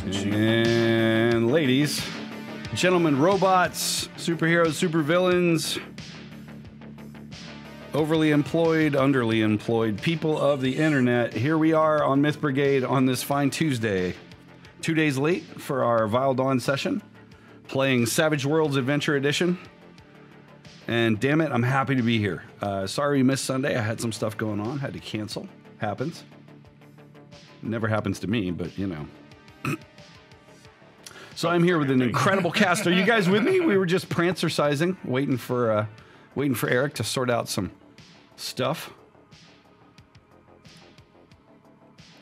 And ladies, gentlemen, robots, superheroes, supervillains, overly employed, underly employed people of the internet, here we are on Myth Brigade on this fine Tuesday. 2 days late for our Vile Dawn session, playing Savage Worlds Adventure Edition. And damn it, I'm happy to be here. Sorry we missed Sunday. I had some stuff going on, had to cancel. Happens. Never happens to me, but you know. So I'm here with an incredible cast. Are you guys with me? We were just prancercising, waiting for Eric to sort out some stuff.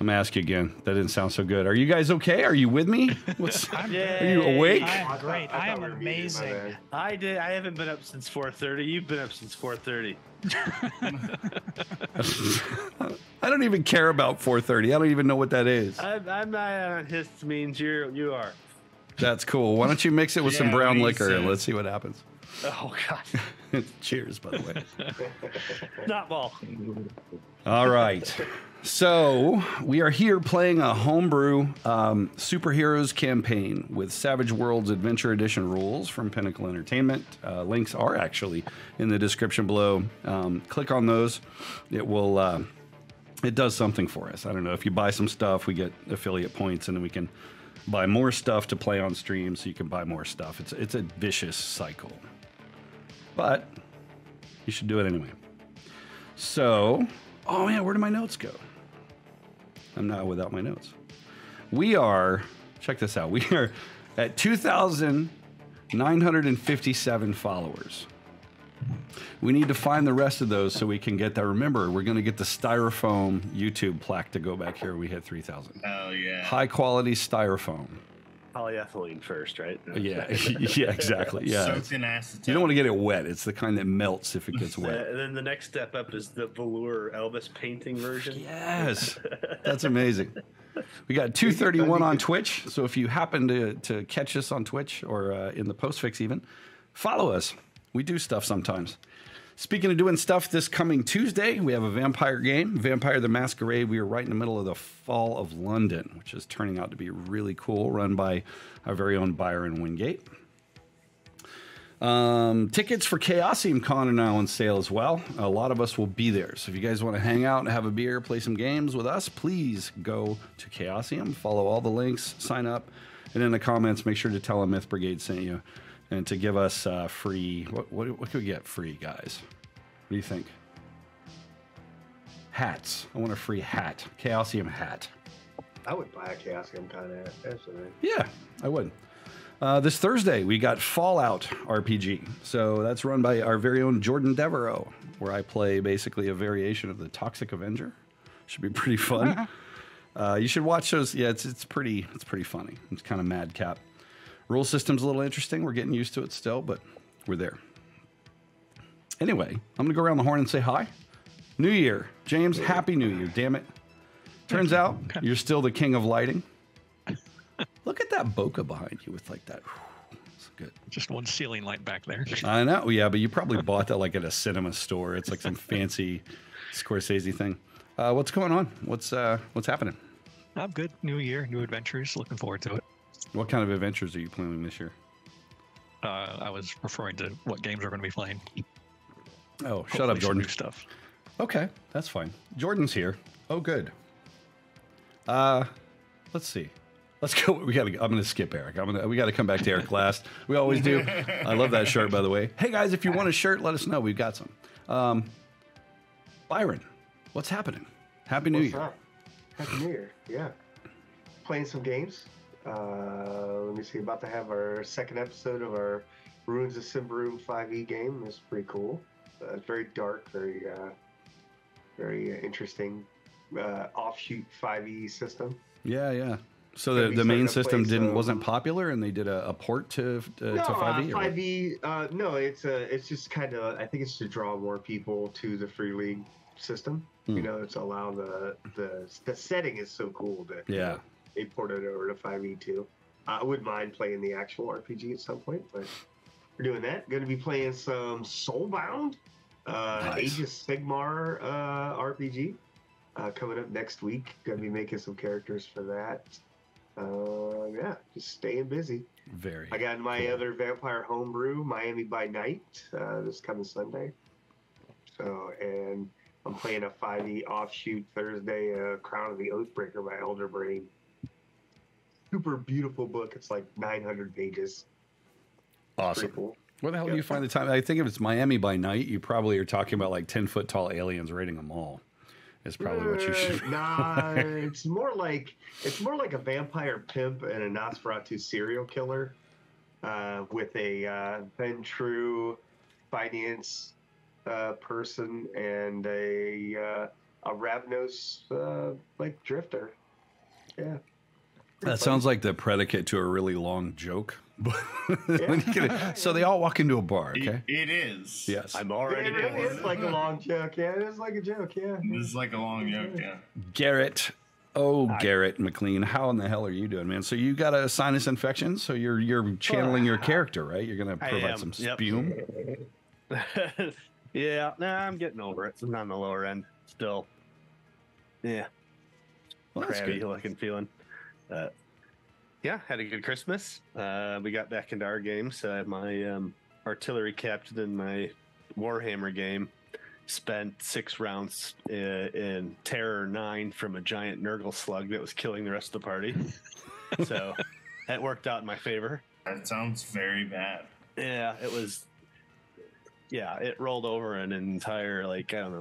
I'm gonna ask you again. That didn't sound so good. Are you guys okay? Are you with me? Are you awake? I'm great. I am amazing. I haven't been up since 4:30. You've been up since 4:30. I don't even care about 4:30. I don't even know what that is. I'm not on histamines. You are. That's cool. Why don't you mix it with some brown liquor and let's see what happens. Oh God. Cheers, by the way. Not ball. All right. So we are here playing a homebrew superheroes campaign with Savage Worlds Adventure Edition rules from Pinnacle Entertainment. Links are actually in the description below. Click on those. It will. It does something for us. I don't know. If you buy some stuff, we get affiliate points, and then we can buy more stuff to play on stream. So you can buy more stuff. It's a vicious cycle, but you should do it anyway. So, oh man, where did my notes go? I'm not without my notes. We are, check this out, we are at 2,957 followers. We need to find the rest of those so we can get that. Remember, we're going to get the styrofoam YouTube plaque to go back here. We hit 3,000. Oh, yeah. High quality styrofoam. Polyethylene first, right? Yeah, yeah, exactly. Yeah, soaked in acetone. You don't want to get it wet. It's the kind that melts if it gets wet. And then the next step up is the velour Elvis painting version. Yes, that's amazing. We got 231 on Twitch, so if you happen to catch us on Twitch or in the postfix even, follow us. We do stuff sometimes. Speaking of doing stuff, this coming Tuesday, we have a vampire game, Vampire the Masquerade. We are right in the middle of the Fall of London, which is turning out to be really cool, run by our very own Byron Wingate. Tickets for Chaosium Con are now on sale as well. A lot of us will be there. So if you guys want to hang out and have a beer, play some games with us, please go to Chaosium, follow all the links, sign up, and in the comments, make sure to tell them Myth Brigade sent you. And to give us free, what could we get free, guys? What do you think? Hats. I want a free hat. Chaosium hat. I would buy a Chaosium kind of absolutely. Yeah, I would. This Thursday, we got Fallout RPG. So that's run by our very own Jordan Devereaux, where I play basically a variation of the Toxic Avenger. Should be pretty fun. You should watch those. Yeah, it's pretty funny. It's kind of madcap. Rule system's a little interesting. We're getting used to it still, but we're there. Anyway, I'm going to go around the horn and say hi. New Year. James, Happy New Year, damn it. Turns out you're still the king of lighting. Look at that bokeh behind you with like that. It's good. Just one ceiling light back there. I know, yeah, but you probably bought that like at a cinema store. It's like some fancy Scorsese thing. What's going on? What's happening? I'm good. New year, new adventures. Looking forward to it. What kind of adventures are you planning this year? I was referring to what games we're going to be playing. Oh, shut up, Jordan. New stuff. Okay, that's fine. Jordan's here. Oh, good. Let's see. Let's go. I'm going to skip Eric. We got to come back to Eric last. We always do. I love that shirt, by the way. Hey guys, if you want a shirt, let us know. We've got some. Byron, what's happening? Happy New Year. Up? Happy New Year. Yeah. Playing some games. Let me see. About to have our second episode of our Ruins of Symbaroum 5e game. It's pretty cool. It's very dark, very interesting offshoot 5e system. Yeah, yeah. So the main system wasn't popular, and they did a port to 5e. 5e. No, it's just kind of. I think it's to draw more people to the Free League system. You know, to allow the setting is so cool that they ported it over to 5e too. I wouldn't mind playing the actual RPG at some point, but we're doing that. Going to be playing some Soulbound, Age of Sigmar RPG coming up next week. Going to be making some characters for that. Yeah, just staying busy. Very. I got my other vampire homebrew, Miami by Night, this coming Sunday. So, and I'm playing a 5e offshoot Thursday, Crown of the Oathbreaker by Elder Brain. Super beautiful book. It's like 900 pages. Awesome. Cool. Where the hell do you find the time? I think if it's Miami by Night, you probably are talking about like 10-foot tall aliens raiding a mall. Is probably what you should. Nah, it's more like a vampire pimp and a Nosferatu serial killer, with a Ben True finance person and a Ravnos like drifter. Yeah. That sounds like the predicate to a really long joke. So they all walk into a bar, okay? It is. Yes. I'm already It is like a long joke. Yeah, it is like a joke. Yeah. This is like a long joke, yeah. Garrett. Garrett McLean, how in the hell are you doing, man? So you got a sinus infection, so you're channeling your character, right? You're going to provide some spume? Yeah, I'm getting over it. I'm on the lower end still. Yeah. Well, that's Crabby good. looking feeling. Yeah, had a good Christmas. We got back into our games. My artillery captain in my Warhammer game spent 6 rounds in Terror 9 from a giant Nurgle slug that was killing the rest of the party. So that worked out in my favor. That sounds very bad. Yeah, it was. Yeah, it rolled over an entire,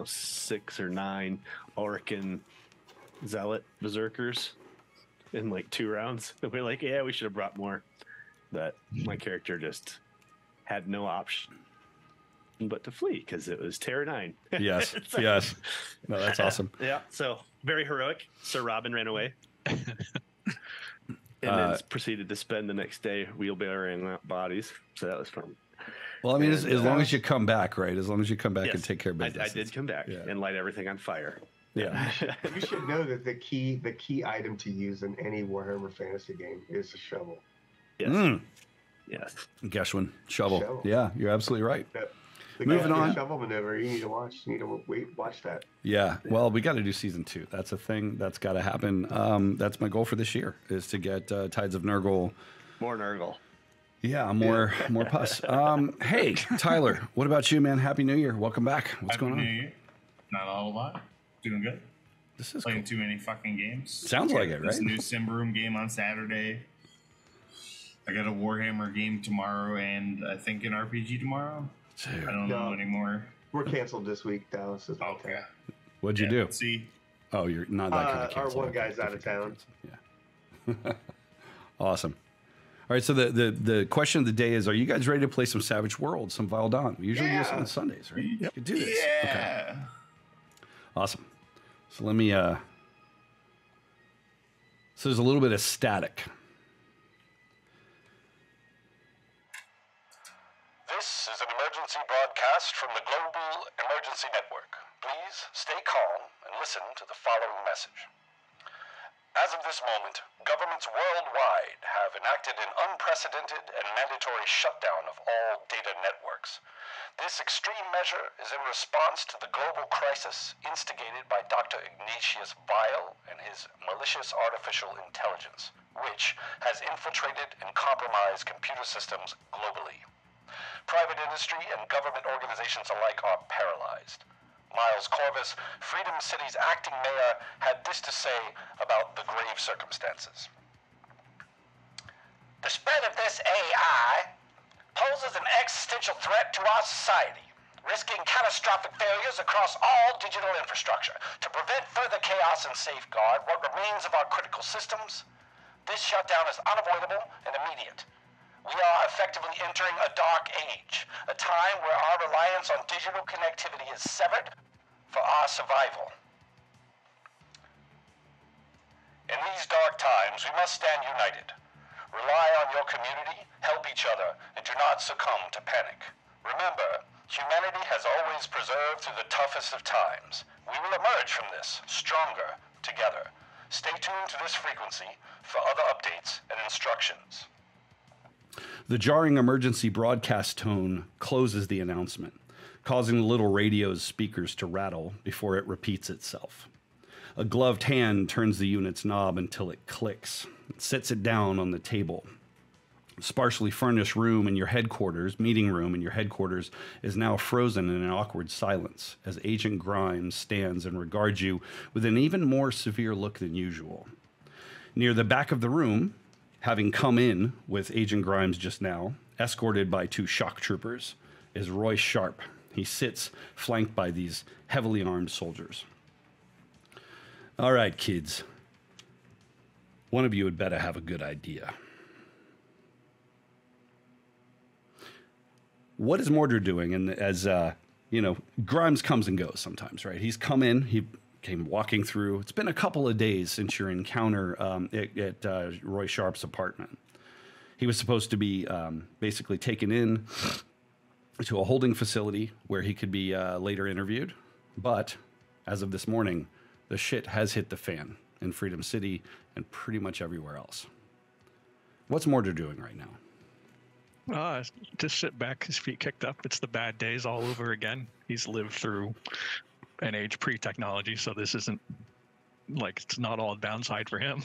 6 or 9 Orcan Zealot Berserkers in 2 rounds. And we're like, yeah, we should have brought more. But my character just had no option but to flee because it was Terror 9. Yes, yes. No, that's awesome. Yeah, so very heroic. Sir Robin ran away. And then proceeded to spend the next day wheelbarrowing out bodies. So that was fun. Well, I mean, as long as you come back, right? As long as you come back Yes, and take care of business. I did come back and light everything on fire. Yeah. You should know that the key item to use in any Warhammer Fantasy game is a shovel. Yes. Yes. Geshwin, shovel. Yeah, you're absolutely right. The Moving on. Shovel maneuver. You need to watch. You need to watch that. Yeah. Well, we got to do season 2. That's a thing. That's got to happen. That's my goal for this year is to get Tides of Nurgle. More Nurgle. Yeah, more pus. Hey, Tyler, what about you, man? Happy New Year. Welcome back. What's going on? Happy New Year. Not a whole lot. Doing good. This is Playing cool. too many fucking games. Sounds like it, right? This new Sim Room game on Saturday. I got a Warhammer game tomorrow and I think an RPG tomorrow. Dude. I don't know anymore. We're canceled this week. Dallas is Okay. What'd you do? See, Oh, you're not that kind of Our cancel. one guy's out of town. Yeah. Awesome. All right, so the question of the day is, are you guys ready to play some Savage Worlds, some Vile Dawn? We usually do this on Sundays, right? You could do this. yeah. Okay. Awesome. So let me, so there's a little bit of static. This is an emergency broadcast from the Global Emergency Network. Please stay calm and listen to the following message. As of this moment, governments worldwide have enacted an unprecedented and mandatory shutdown of all data networks. This extreme measure is in response to the global crisis instigated by Dr. Ignatius Vile and his malicious artificial intelligence, which has infiltrated and compromised computer systems globally. Private industry and government organizations alike are paralyzed. Miles Corvus, Freedom City's acting mayor, had this to say about the grave circumstances. The spread of this AI poses an existential threat to our society, risking catastrophic failures across all digital infrastructure. To prevent further chaos and safeguard what remains of our critical systems, this shutdown is unavoidable and immediate. We are effectively entering a dark age, a time where our reliance on digital connectivity is severed for our survival. In these dark times, we must stand united. Rely on your community, help each other, and do not succumb to panic. Remember, humanity has always preserved through the toughest of times. We will emerge from this stronger together. Stay tuned to this frequency for other updates and instructions. The jarring emergency broadcast tone closes the announcement, causing the little radio's speakers to rattle before it repeats itself. A gloved hand turns the unit's knob until it clicks. It sets it down on the table. A sparsely furnished room in your headquarters, meeting room in your headquarters, is now frozen in an awkward silence as Agent Grimes stands and regards you with an even more severe look than usual. Near the back of the room, having come in with Agent Grimes just now, escorted by 2 shock troopers, is Roy Sharp. He sits flanked by these heavily armed soldiers. All right, kids. One of you had better have a good idea. What is Mordred doing? And as, Grimes comes and goes sometimes, right? He's come in, he came walking through. It's been a couple of days since your encounter at Roy Sharp's apartment. He was supposed to be basically taken in to a holding facility where he could be later interviewed. But as of this morning, the shit has hit the fan in Freedom City and pretty much everywhere else. What's Mordred doing right now? Just sit back, his feet kicked up. It's the bad days all over again. He's lived through an age pre-technology, so this isn't like, it's not all downside for him.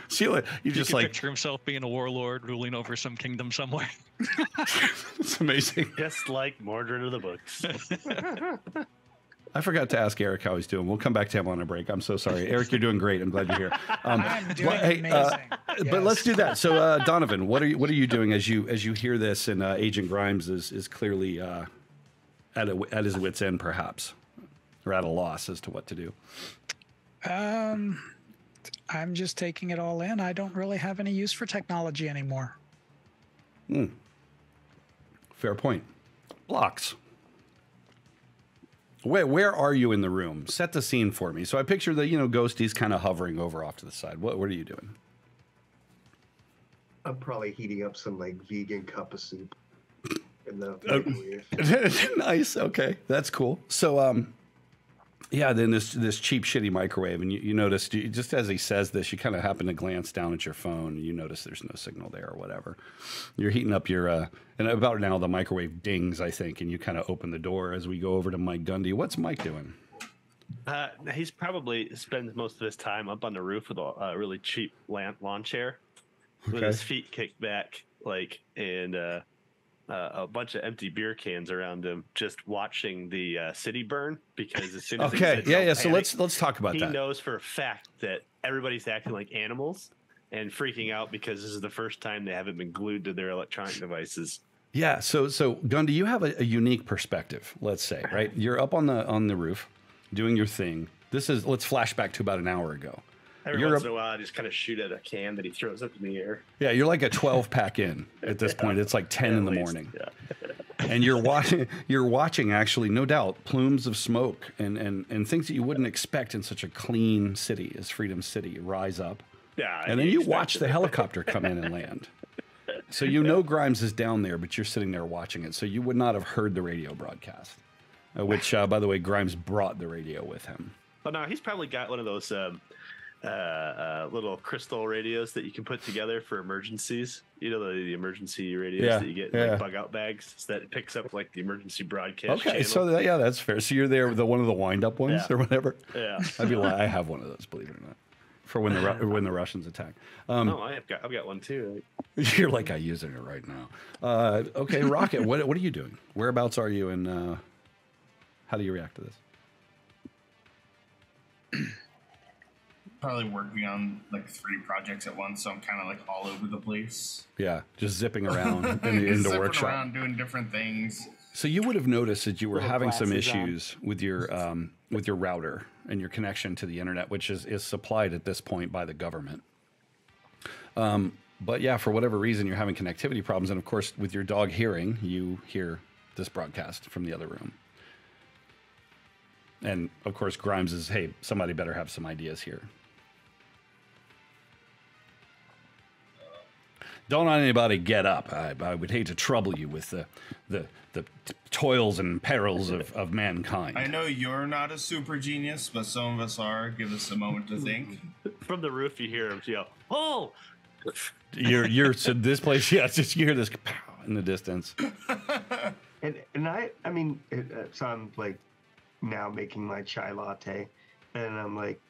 Sheila, you just like picture himself being a warlord ruling over some kingdom somewhere. It's amazing. Just like Mordred of the books. I forgot to ask Eric how he's doing. We'll come back to him on a break. I'm so sorry. Eric, you're doing great. I'm glad you're here. I'm doing amazing. But let's do that. So, Donovan, what are you doing as you hear this? And Agent Grimes is clearly at his wit's end, perhaps, or at a loss as to what to do. I'm just taking it all in. I don't really have any use for technology anymore. Fair point. Blocks. Where are you in the room? Set the scene for me. So I picture the, ghosties kind of hovering over off to the side. What are you doing? I'm probably heating up some like vegan cup of soup in the microwave. Nice. Okay, that's cool. So, then this cheap, shitty microwave, and you notice, just as he says this, you kind of happen to glance down at your phone, and you notice there's no signal there or whatever. You're heating up your, and about now the microwave dings, I think, and you kind of open the door as we go over to Mike Gundy. What's Mike doing? He's probably spends most of his time up on the roof with a really cheap lawn chair, with his feet kicked back, and a bunch of empty beer cans around him, just watching the city burn. Because as soon as so let's talk about that. He knows for a fact that everybody's acting like animals and freaking out because this is the first time they haven't been glued to their electronic devices. Yeah. So Gundy, you have a unique perspective. Let's say, right? You're up on the roof, doing your thing. Let's flash back to about an hour ago. Every once in a while, I just kind of shoot at a can that he throws up in the air. Yeah, you're like a 12-pack in at this point. It's like 10 in the morning. Yeah. And you're watching actually, no doubt, plumes of smoke and things that you wouldn't expect in such a clean city as Freedom City rise up. Yeah. And then you watch the helicopter come in and land. So Grimes is down there, but you're sitting there watching it. So you would not have heard the radio broadcast, which, by the way, Grimes brought the radio with him. Oh, no, he's probably got one of those little crystal radios that you can put together for emergencies. The emergency radios that you get in bug out bags that picks up like the emergency broadcast channel. So that's fair. So you're there, one of the wind up ones or whatever. Yeah, I have one of those, believe it or not, for when the Russians attack. I've got one too. You're like, I use it right now. Okay, Rocket, what are you doing? Whereabouts are you, and how do you react to this? Probably working on like 3 projects at once, so I'm kind of like all over the place. Yeah, just zipping around in the workshop, around doing different things. So you would have noticed that you were having some issues with your router and your connection to the internet, which is supplied at this point by the government. But yeah, for whatever reason, you're having connectivity problems, and of course, with your dog hearing, you hear this broadcast from the other room. And of course, Grimes is, hey, somebody better have some ideas here. Don't let anybody get up. I would hate to trouble you with the toils and perils of mankind. I know you're not a super genius, but some of us are. Give us a moment to think. From the roof, you hear him yell, "Oh!" You're so this place, just you hear this pow in the distance. And I mean, so I'm like now making my chai latte, and I'm like,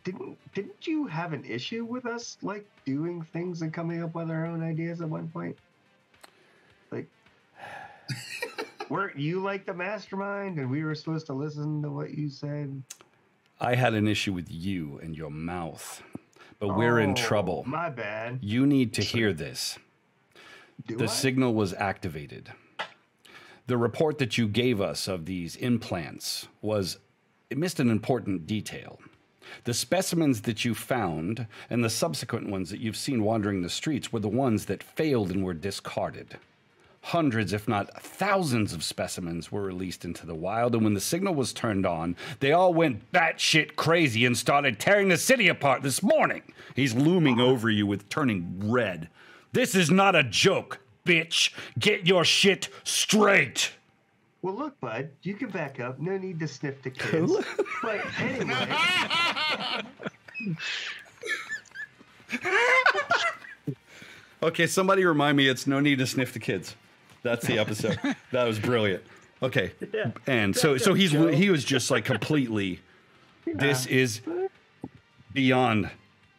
Didn't you have an issue with us like doing things and coming up with our own ideas at one point? Like, weren't you like the mastermind and we were supposed to listen to what you said? I had an issue with you and your mouth, but we're in trouble. My bad. You need to hear this. Do I? Signal was activated. The report that you gave us of these implants it missed an important detail. The specimens that you found and the subsequent ones that you've seen wandering the streets were the ones that failed and were discarded. Hundreds, if not thousands of specimens were released into the wild, and when the signal was turned on, they all went batshit crazy and started tearing the city apart this morning. He's looming over you with turning red. This is not a joke, bitch. Get your shit straight. Well, look, bud, you can back up. No need to sniff the kids. But anyway. Okay, somebody remind me it's no need to sniff the kids. That's the episode. That was brilliant. Okay. Yeah. And so he was just like completely, this is beyond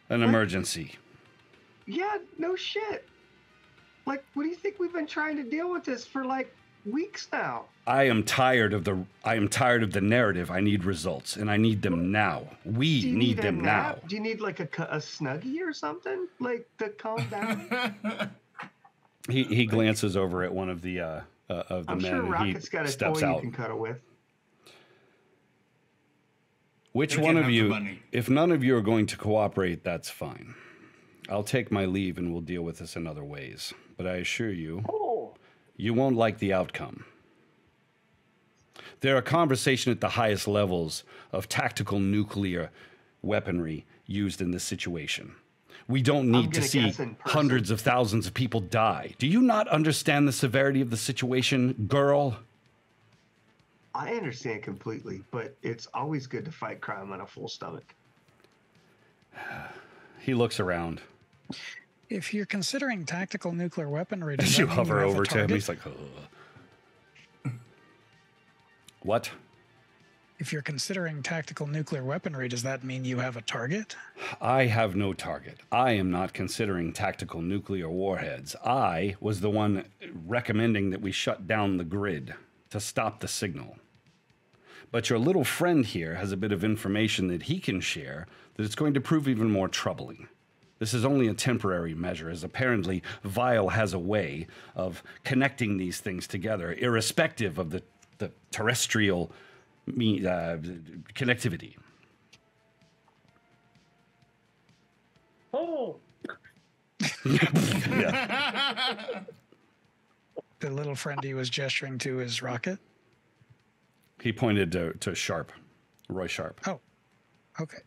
an emergency. Yeah, no shit. Like, what do you think we've been trying to deal with this for like weeks now? I am tired of the narrative. I need results, and I need them now. We need them now. Do you need like a Snuggie or something, like to calm down? He glances over at one of the I'm men, sure and Rocket's he got a steps toy out. you can cuddle with. Which one of you? If none of you are going to cooperate, that's fine. I'll take my leave, and we'll deal with this in other ways. But I assure you, you won't like the outcome. There are conversations at the highest levels of tactical nuclear weaponry used in this situation. We don't need to see hundreds of thousands of people die. Do you not understand the severity of the situation, girl? I understand completely, but it's always good to fight crime on a full stomach. He looks around. If you're considering tactical nuclear weaponry, does As that you mean hover have a over to him, target? he's like, ugh. What? If you're considering tactical nuclear weaponry, does that mean you have a target? I have no target. I am not considering tactical nuclear warheads. I was the one recommending that we shut down the grid to stop the signal. But your little friend here has a bit of information that he can share that it's going to prove even more troubling. This is only a temporary measure, as apparently Vile has a way of connecting these things together, irrespective of the terrestrial connectivity. Oh. Yeah. The little friend he was gesturing to is Rocket? He pointed to Sharp, Roy Sharp. Oh, okay.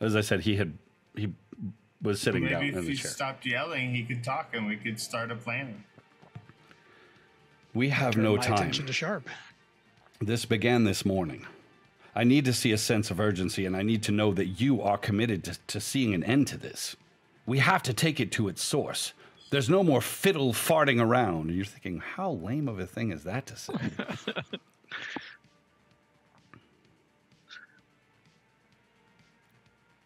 As I said, he was sitting down in the chair. Maybe if he stopped yelling, he could talk and we could start a plan. We have no My time. attention to Sharp. This began this morning. I need to see a sense of urgency, and I need to know that you are committed to seeing an end to this. We have to take it to its source. There's no more fiddle farting around. And you're thinking, how lame of a thing is that to say?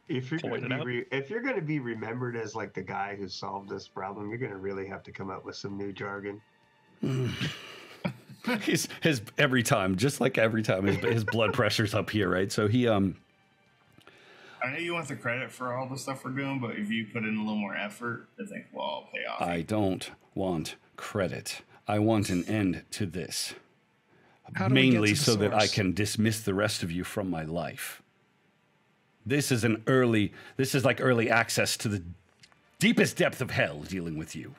If you're going to be remembered as like the guy who solved this problem, you're going to really have to come up with some new jargon. his every time, just like every time, his blood pressure's up here, right? So he I know you want the credit for all the stuff we're doing, but if you put in a little more effort, I think we'll all pay off. I don't want credit. I want an end to this. Mainly so that I can dismiss the rest of you from my life. This is like early access to the deepest depth of hell dealing with you.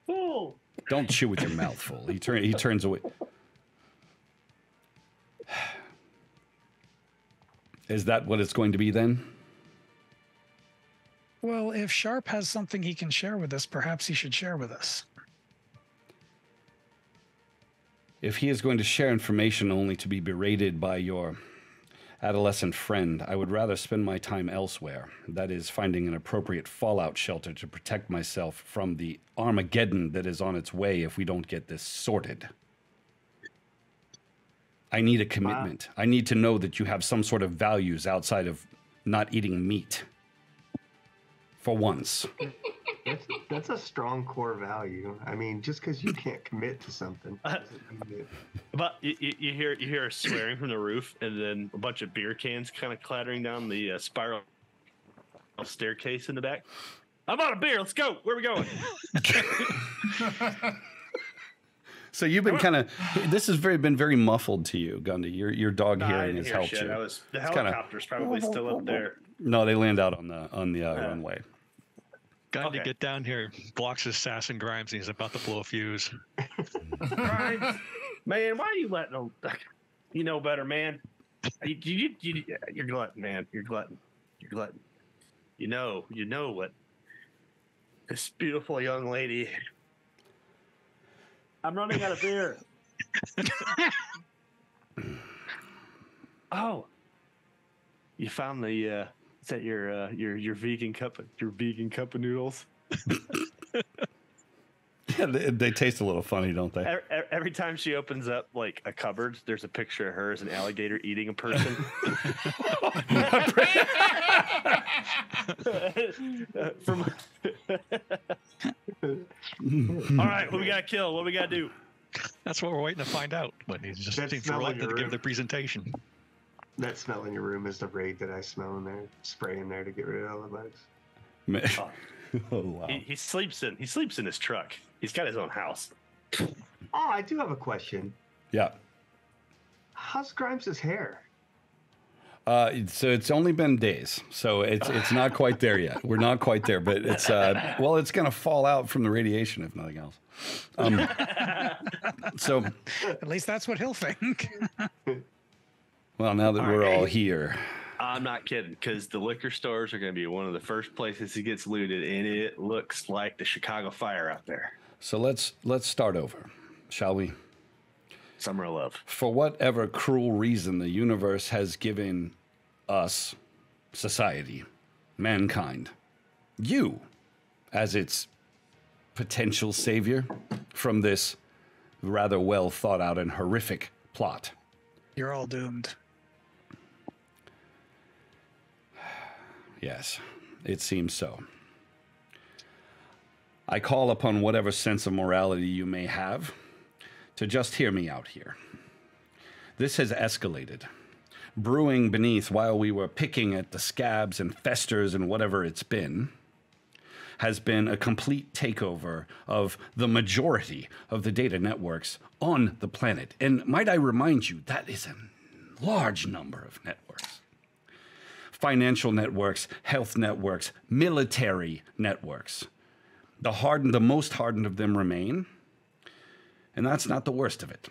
Oh. Don't chew with your mouth full. He turns away. Is that what it's going to be then? Well, if Sharp has something he can share with us, perhaps he should share with us. If he is going to share information only to be berated by your adolescent friend, I would rather spend my time elsewhere. That is, finding an appropriate fallout shelter to protect myself from the Armageddon that is on its way if we don't get this sorted. I need a commitment. I need to know that you have some sort of values outside of not eating meat. For once. That's a strong core value. I mean, just because you can't commit to something doesn't mean But you hear swearing from the roof, and then a bunch of beer cans kind of clattering down the spiral staircase in the back. I'm out of beer. Let's go. Where are we going? So you've been kind of. This has been very muffled to you, Gundy. Your dog hearing has helped you. The helicopter's probably still up there. No, they land out on the runway. Gundy, get down here. Blocks his sass and Grimes, and he's about to blow a fuse. Grimes, man, why are you letting them? You know better, man. You're glutton, man. You're glutton. You're glutton. You know what? This beautiful young lady. I'm running out of beer. Oh, you found the. Is that your vegan cup of noodles? Yeah, they taste a little funny, don't they? Every time she opens up like a cupboard, there's a picture of her as an alligator eating a person. All right, what we gotta kill? What we gotta do? That's what we're waiting to find out. But he's just seems reluctant to give the presentation. That smell in your room is the raid that I smell in there. Spray in there to get rid of all the bugs. Oh wow. He sleeps in his truck. He's got his own house. Oh, I do have a question. Yeah. How's Grimes' hair? So it's only been days, so it's not quite there yet. We're not quite there, but it's it's gonna fall out from the radiation if nothing else. So at least that's what he'll think. Well, now that we're all here. I'm not kidding, because the liquor stores are going to be one of the first places he gets looted, and it looks like the Chicago fire out there. So let's start over, shall we? Summer of love. For whatever cruel reason the universe has given us, society, mankind, you, as its potential savior from this rather well thought out and horrific plot. You're all doomed. Yes, it seems so. I call upon whatever sense of morality you may have to just hear me out here. This has escalated. Brewing beneath while we were picking at the scabs and festers and whatever it's been has been a complete takeover of the majority of the data networks on the planet. And might I remind you, that is a large number of networks. Financial networks, health networks, military networks. The most hardened of them remain, and that's not the worst of it.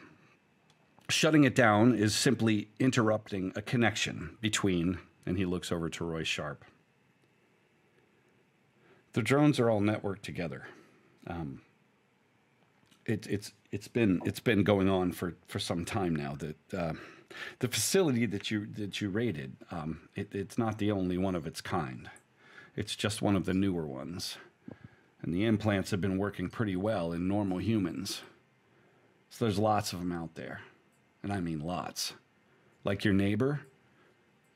Shutting it down is simply interrupting a connection between, and he looks over to Roy Sharp. The drones are all networked together. It's been going on for some time now. That the facility that you raided, it's not the only one of its kind. It's just one of the newer ones, and the implants have been working pretty well in normal humans. So there's lots of them out there, and I mean lots. Like your neighbor,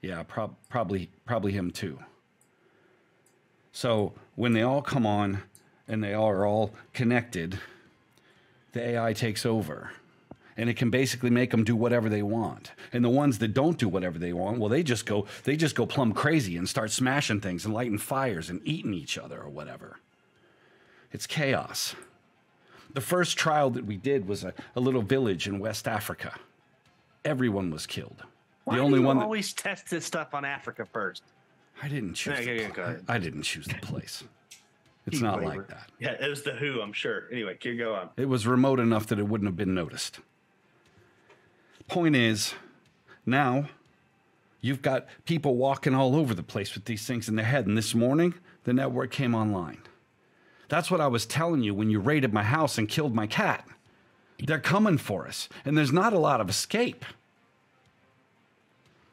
yeah, probably him too. So when they all come on and they are all connected, the AI takes over. And it can basically make them do whatever they want. And the ones that don't do whatever they want, well, they just go plumb crazy and start smashing things and lighting fires and eating each other or whatever. It's chaos. The first trial that we did was a little village in West Africa. Everyone was killed. Why do you always test this stuff on Africa first? I didn't choose I didn't choose the place. It's not like that. Yeah, it was the WHO, I'm sure. Anyway, go on. It was remote enough that it wouldn't have been noticed. Point is, now you've got people walking all over the place with these things in their head. And this morning, the network came online. That's what I was telling you when you raided my house and killed my cat. They're coming for us, and there's not a lot of escape.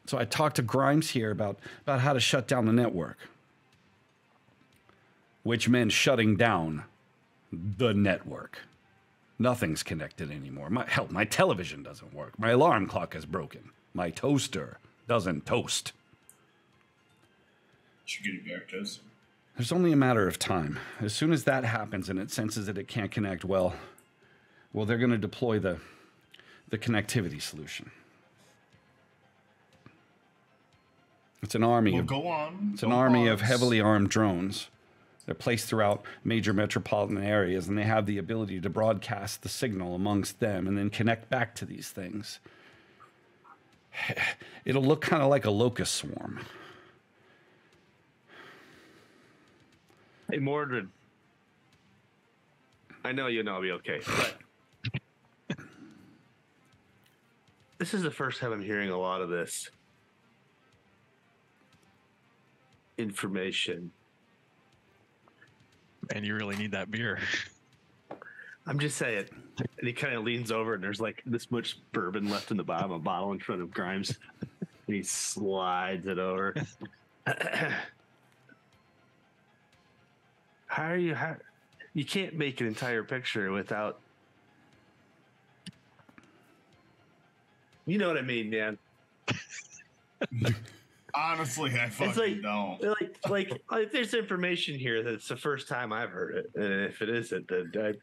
So I talked to Grimes here about how to shut down the network, which meant shutting down the network. Nothing's connected anymore. Hell, my television doesn't work. My alarm clock is broken. My toaster doesn't toast. Should get a better toaster. There's only a matter of time. As soon as that happens and it senses that it can't connect, well, they're going to deploy the connectivity solution. It's an army. It's an army of heavily armed drones. They're placed throughout major metropolitan areas, and they have the ability to broadcast the signal amongst them and then connect back to these things. It'll look kind of like a locust swarm. Hey, Mordred. I know you know I'll be okay, but this is the first time I'm hearing a lot of this information. And you really need that beer. I'm just saying. And he kind of leans over, and there's like this much bourbon left in the bottom of a bottle in front of Grimes. And he slides it over. How you can't make an entire picture without, you know what I mean, man. Honestly, I fucking don't. Like, there's information here that's the first time I've heard it, and if it isn't, then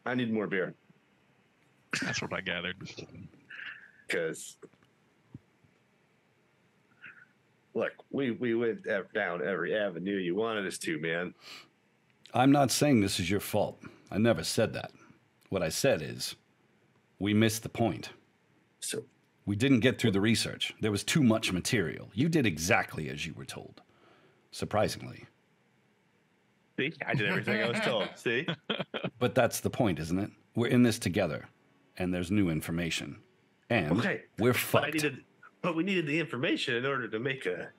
I need more beer. That's what I gathered. Because, look, we went down every avenue you wanted us to, man. I'm not saying this is your fault. I never said that. What I said is, we missed the point. So we didn't get through the research. There was too much material. You did exactly as you were told. Surprisingly. See, I did everything I was told. See? But that's the point, isn't it? We're in this together, and there's new information. And we're fucked. But we needed the information in order to make a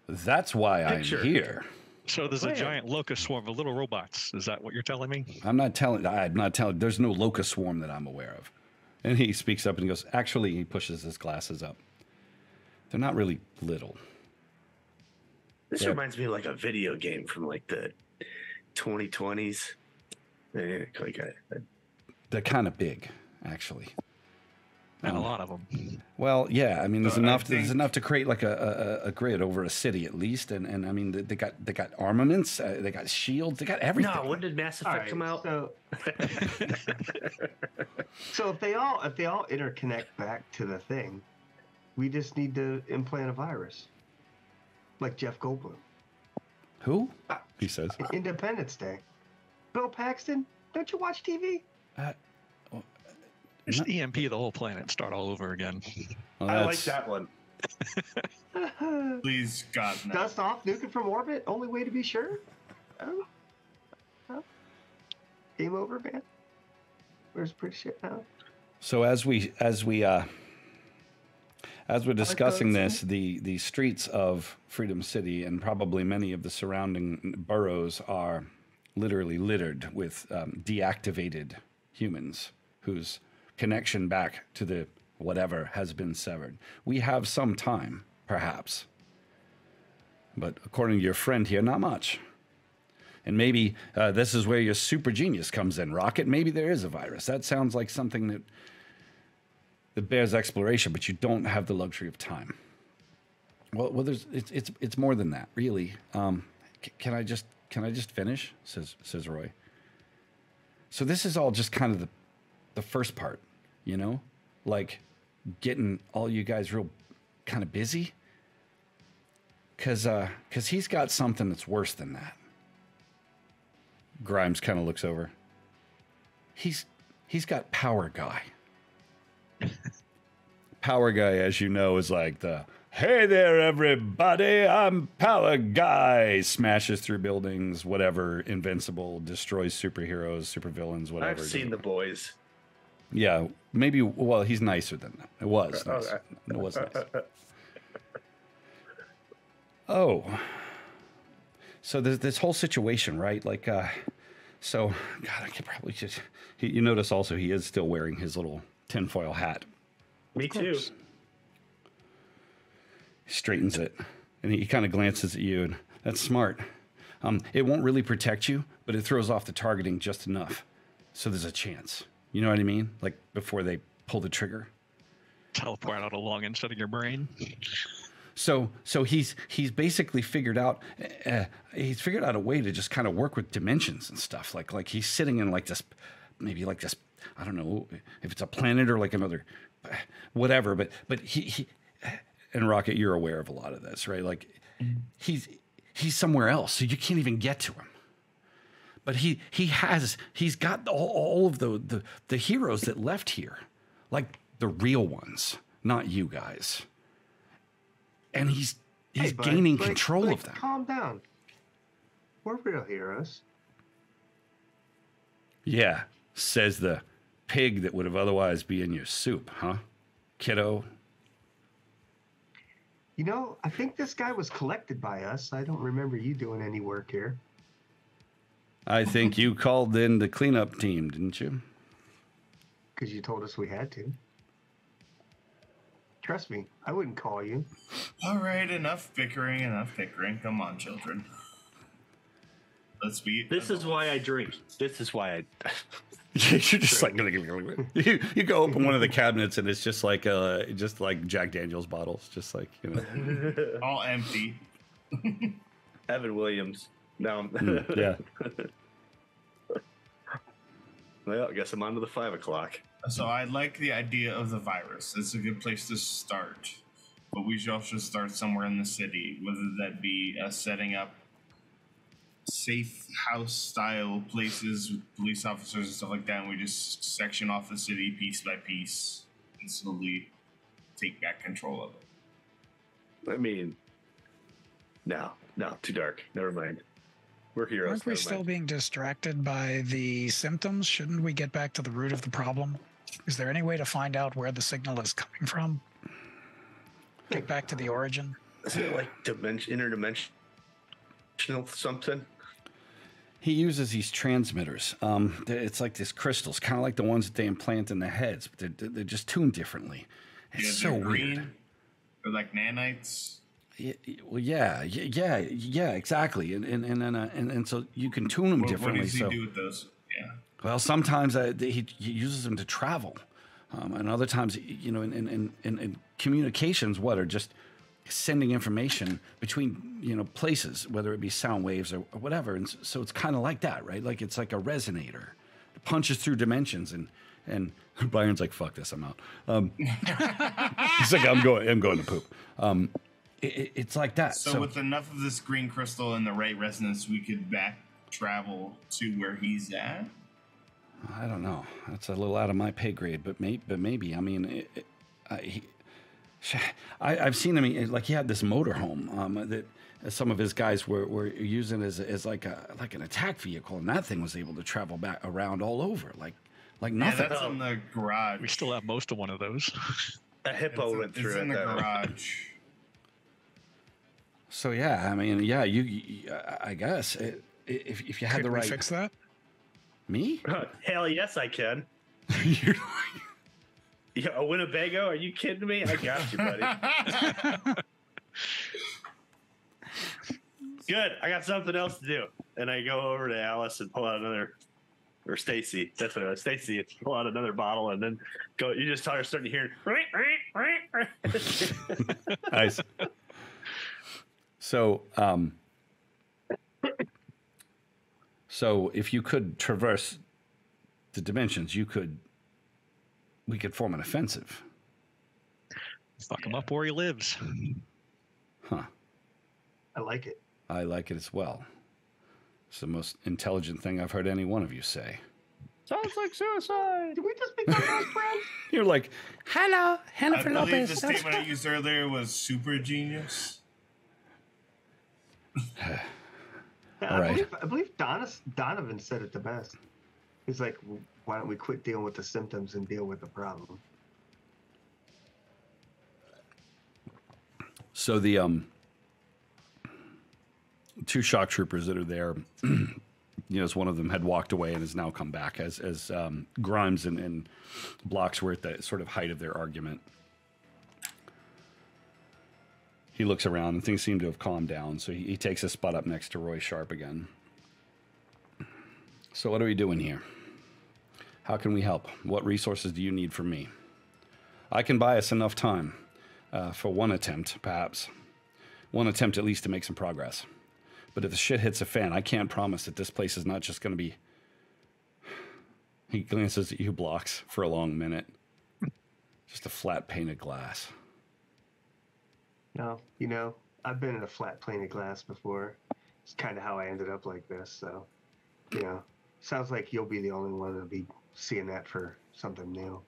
That's why picture. I'm here. So there's a giant locust swarm of little robots. Is that what you're telling me? I'm not telling. There's no locust swarm that I'm aware of. And he speaks up and he goes, actually, he pushes his glasses up. They're not really little. This reminds me of like a video game from like the 2020s. They're kind of big, actually. And a lot of them. Well, yeah. I mean, there's enough to create like a grid over a city at least, and I mean, they got armaments, they got shields, they got everything. No, when did Mass Effect come out? So if they all interconnect back to the thing, we just need to implant a virus, like Jeff Goldblum. Who? He says. Independence Day. Bill Paxton. Don't you watch TV? Just EMP the whole planet and start all over again. Well, I like that one. Please, God, no. Dust off, nuke it from orbit. Only way to be sure. Oh. Game over, man. Where's pretty shit now? So as we're discussing this, the streets of Freedom City and probably many of the surrounding boroughs are literally littered with deactivated humans whose connection back to the whatever has been severed. We have some time, perhaps. But according to your friend here, not much. And maybe this is where your super genius comes in, Rocket. Maybe there is a virus. That sounds like something that bears exploration, but you don't have the luxury of time. Well, it's more than that, really. Can I just finish? Says Roy. So this is all just kind of the first part, you know, like getting all you guys real kind of busy. Cause he's got something that's worse than that. Grimes kind of looks over. He's got Power Guy. Power Guy, as you know, is like the, hey there, everybody, I'm Power Guy. Smashes through buildings, whatever, invincible, destroys superheroes, supervillains, whatever. I've seen The Boys. Yeah, maybe, well, he's nicer than that. It was nice. It was nice. Oh. So there's this whole situation, right? Like, so, God, I could probably just, you notice also he is still wearing his little tinfoil hat. Me too. He straightens it, and he kind of glances at you, and that's smart. It won't really protect you, but it throws off the targeting just enough. So there's a chance. You know what I mean? Like before they pull the trigger. Teleport out along instead of your brain. So he's basically figured out a way to just kind of work with dimensions and stuff. Like he's sitting in like this, maybe like this. I don't know if it's a planet or like another, whatever. But he and Rocket, you're aware of a lot of this, right? Like he's somewhere else, so you can't even get to him. But he's got all of the heroes that left here, like the real ones, not you guys. And he's gaining control of them. Calm down. We're real heroes. Yeah, says the pig that would have otherwise be in your soup, huh, kiddo? You know, I think this guy was collected by us. I don't remember you doing any work here. I think you called in the cleanup team, didn't you? Because you told us we had to. Trust me, I wouldn't call you. All right, enough bickering, enough bickering. Come on, children. Let's be. This is why I drink. This is why I. You're just like you go open one of the cabinets and it's just like Jack Daniel's bottles, just like, you know, all empty. Evan Williams. No. Yeah. Well, I guess I'm on to the 5 o'clock. So I like the idea of the virus. It's a good place to start. But we should also start somewhere in the city, whether that be setting up safe house-style places with police officers and stuff like that, and we just section off the city piece by piece and slowly take back control of it. I mean, no, too dark. Never mind. We're heroes. Aren't we still being distracted by the symptoms? Shouldn't we get back to the root of the problem? Is there any way to find out where the signal is coming from? Get back to the origin? Is it like interdimensional something? He uses these transmitters. It's like these crystals, kind of like the ones that they implant in the heads, but they're just tuned differently. It's so weird. They're like nanites. Yeah, exactly. And so you can tune them differently. What does he do with those? Yeah. Well, sometimes he uses them to travel, and other times, you know, in communications, are just sending information between, you know, places, whether it be sound waves or whatever. And so it's kind of like that, right? Like it's like a resonator. It punches through dimensions, and Byron's like, "Fuck this, I'm out." He's like, "I'm going to poop." It's like that. So with enough of this green crystal and the right resonance, we could back travel to where he's at. I don't know. That's a little out of my pay grade, but maybe. I mean, I've seen him. Like he had this motorhome that some of his guys were using as like an attack vehicle, and that thing was able to travel back around all over, like nothing. Yeah, that's in the garage. We still have most of one of those. A hippo went through it. It's in the garage. So yeah, I mean, yeah, I guess if you had the right. Could we fix that? Me? Hell yes, I can. Yeah, a Winnebago? Are you kidding me? I got you, buddy. Good. I got something else to do. And I go over to Alice and pull out another, or Stacy. That's what it was. Stacy, pull out another bottle and then go. You just start starting to hear. Nice. So, so if you could traverse the dimensions, we could form an offensive. Fuck him up where he lives. Huh. I like it. I like it as well. It's the most intelligent thing I've heard any one of you say. Sounds like suicide. Did we just become best friends? You're like, hello, Jennifer Lopez. I believe the statement I used earlier was super genius. All right. I believe Donovan said it the best. He's like, why don't we quit dealing with the symptoms and deal with the problem? So the two shock troopers that are there, you know, as one of them had walked away and has now come back as Grimes and Blocks were at the sort of height of their argument. He looks around and things seem to have calmed down. So he takes a spot up next to Roy Sharp again. So what are we doing here? How can we help? What resources do you need from me? I can buy us enough time for one attempt, perhaps. One attempt at least to make some progress. But if the shit hits a fan, I can't promise that this place is not just going to be... He glances at you, Blocks, for a long minute. Just a flat pane of glass. No, you know, I've been in a flat pane of glass before. It's kind of how I ended up like this, so, you know, sounds like you'll be the only one that'll be seeing that for something new.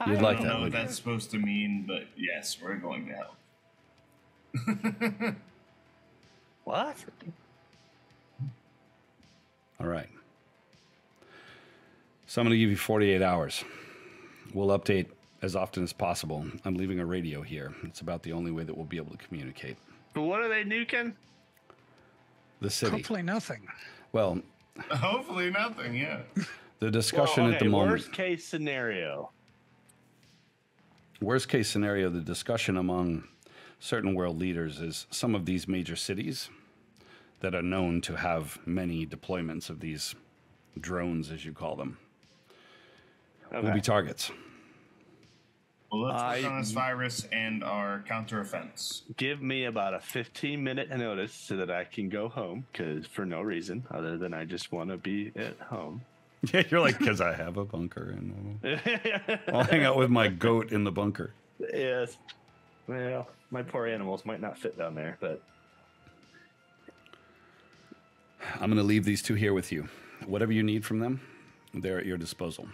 You'd like that, I don't know what wouldn't you? that's supposed to mean, but yes, we're going to help. What? All right. So I'm going to give you 48 hours. We'll update as often as possible. I'm leaving a radio here. It's about the only way that we'll be able to communicate. But what are they nuking? The city. Hopefully nothing. Well, Hopefully nothing, yeah. the discussion at the moment. Worst case scenario. Worst case scenario, the discussion among certain world leaders is some of these major cities that are known to have many deployments of these drones, as you call them, will be targets. Well, let's work on this virus and our counter-offense. Give me about a 15-minute notice so that I can go home, because for no reason other than I just want to be at home. Yeah, you're like, because I have a bunker and I'll hang out with my goat in the bunker. Yes. Well, my poor animals might not fit down there, but I'm going to leave these two here with you. Whatever you need from them, they're at your disposal.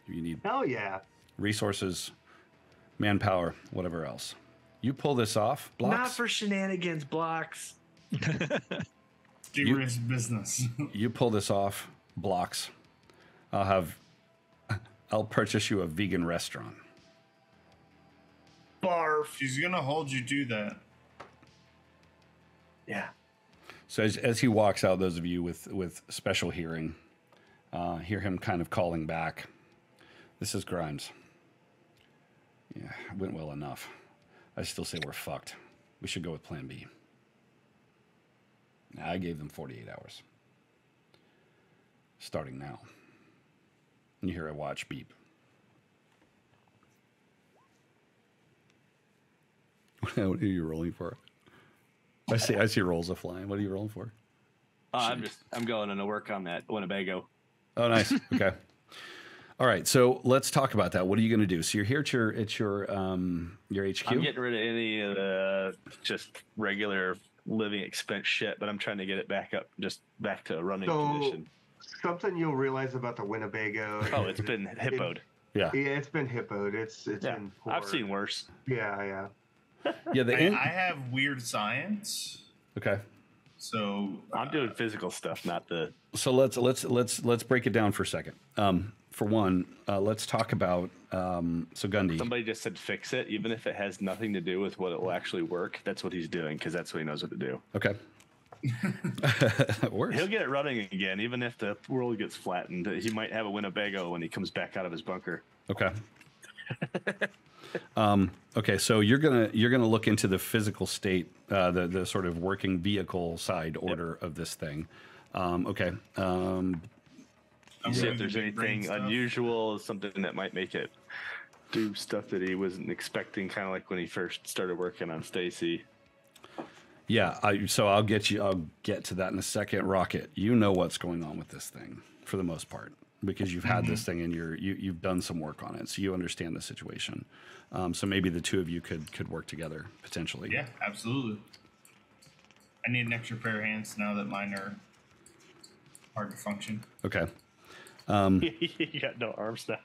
If you need Hell yeah. resources, manpower, whatever else. You pull this off, Blocks. not for shenanigans, Blocks. Serious business. You pull this off, Blocks. I'll purchase you a vegan restaurant. Barf. She's going to hold you to that. Yeah. So as he walks out, those of you with special hearing hear him kind of calling back. This is Grimes. Yeah, it went well enough. I still say we're fucked. We should go with plan B. I gave them 48 hours. Starting now. And you hear a watch beep. What are you rolling for? I see rolls of flying. What are you rolling for? I'm going to work on that Winnebago. Oh, nice. Okay. All right. So let's talk about that. What are you going to do? So you're here at your HQ. I'm getting rid of any of the just regular living expense shit, but I'm trying to get it back up, just back to a running condition. Something you'll realize about the Winnebago. Oh, it's been hippoed. Yeah. Yeah, it's been hippoed. It's been poor. I've seen worse. Yeah. Yeah. I have weird science, Okay. so I'm doing physical stuff, not the. So let's break it down for a second. For one, let's talk about so Gundy. Somebody just said fix it, even if it has nothing to do with what it will actually work. That's what he's doing because that's what he knows what to do. Okay. That works. He'll get it running again, even if the world gets flattened. He might have a Winnebago when he comes back out of his bunker. Okay. Okay, so you're gonna look into the physical state, the sort of working vehicle side order of this thing. Okay. See if there's anything unusual, something that might make it do stuff that he wasn't expecting, kind of like when he first started working on Stacy. Yeah, I'll get to that in a second. Rocket, you know what's going on with this thing for the most part because you've had this thing and you've done some work on it, so you understand the situation. So maybe the two of you could work together potentially. Yeah, absolutely. I need an extra pair of hands now that mine are hard to function. Okay. You got no arms now.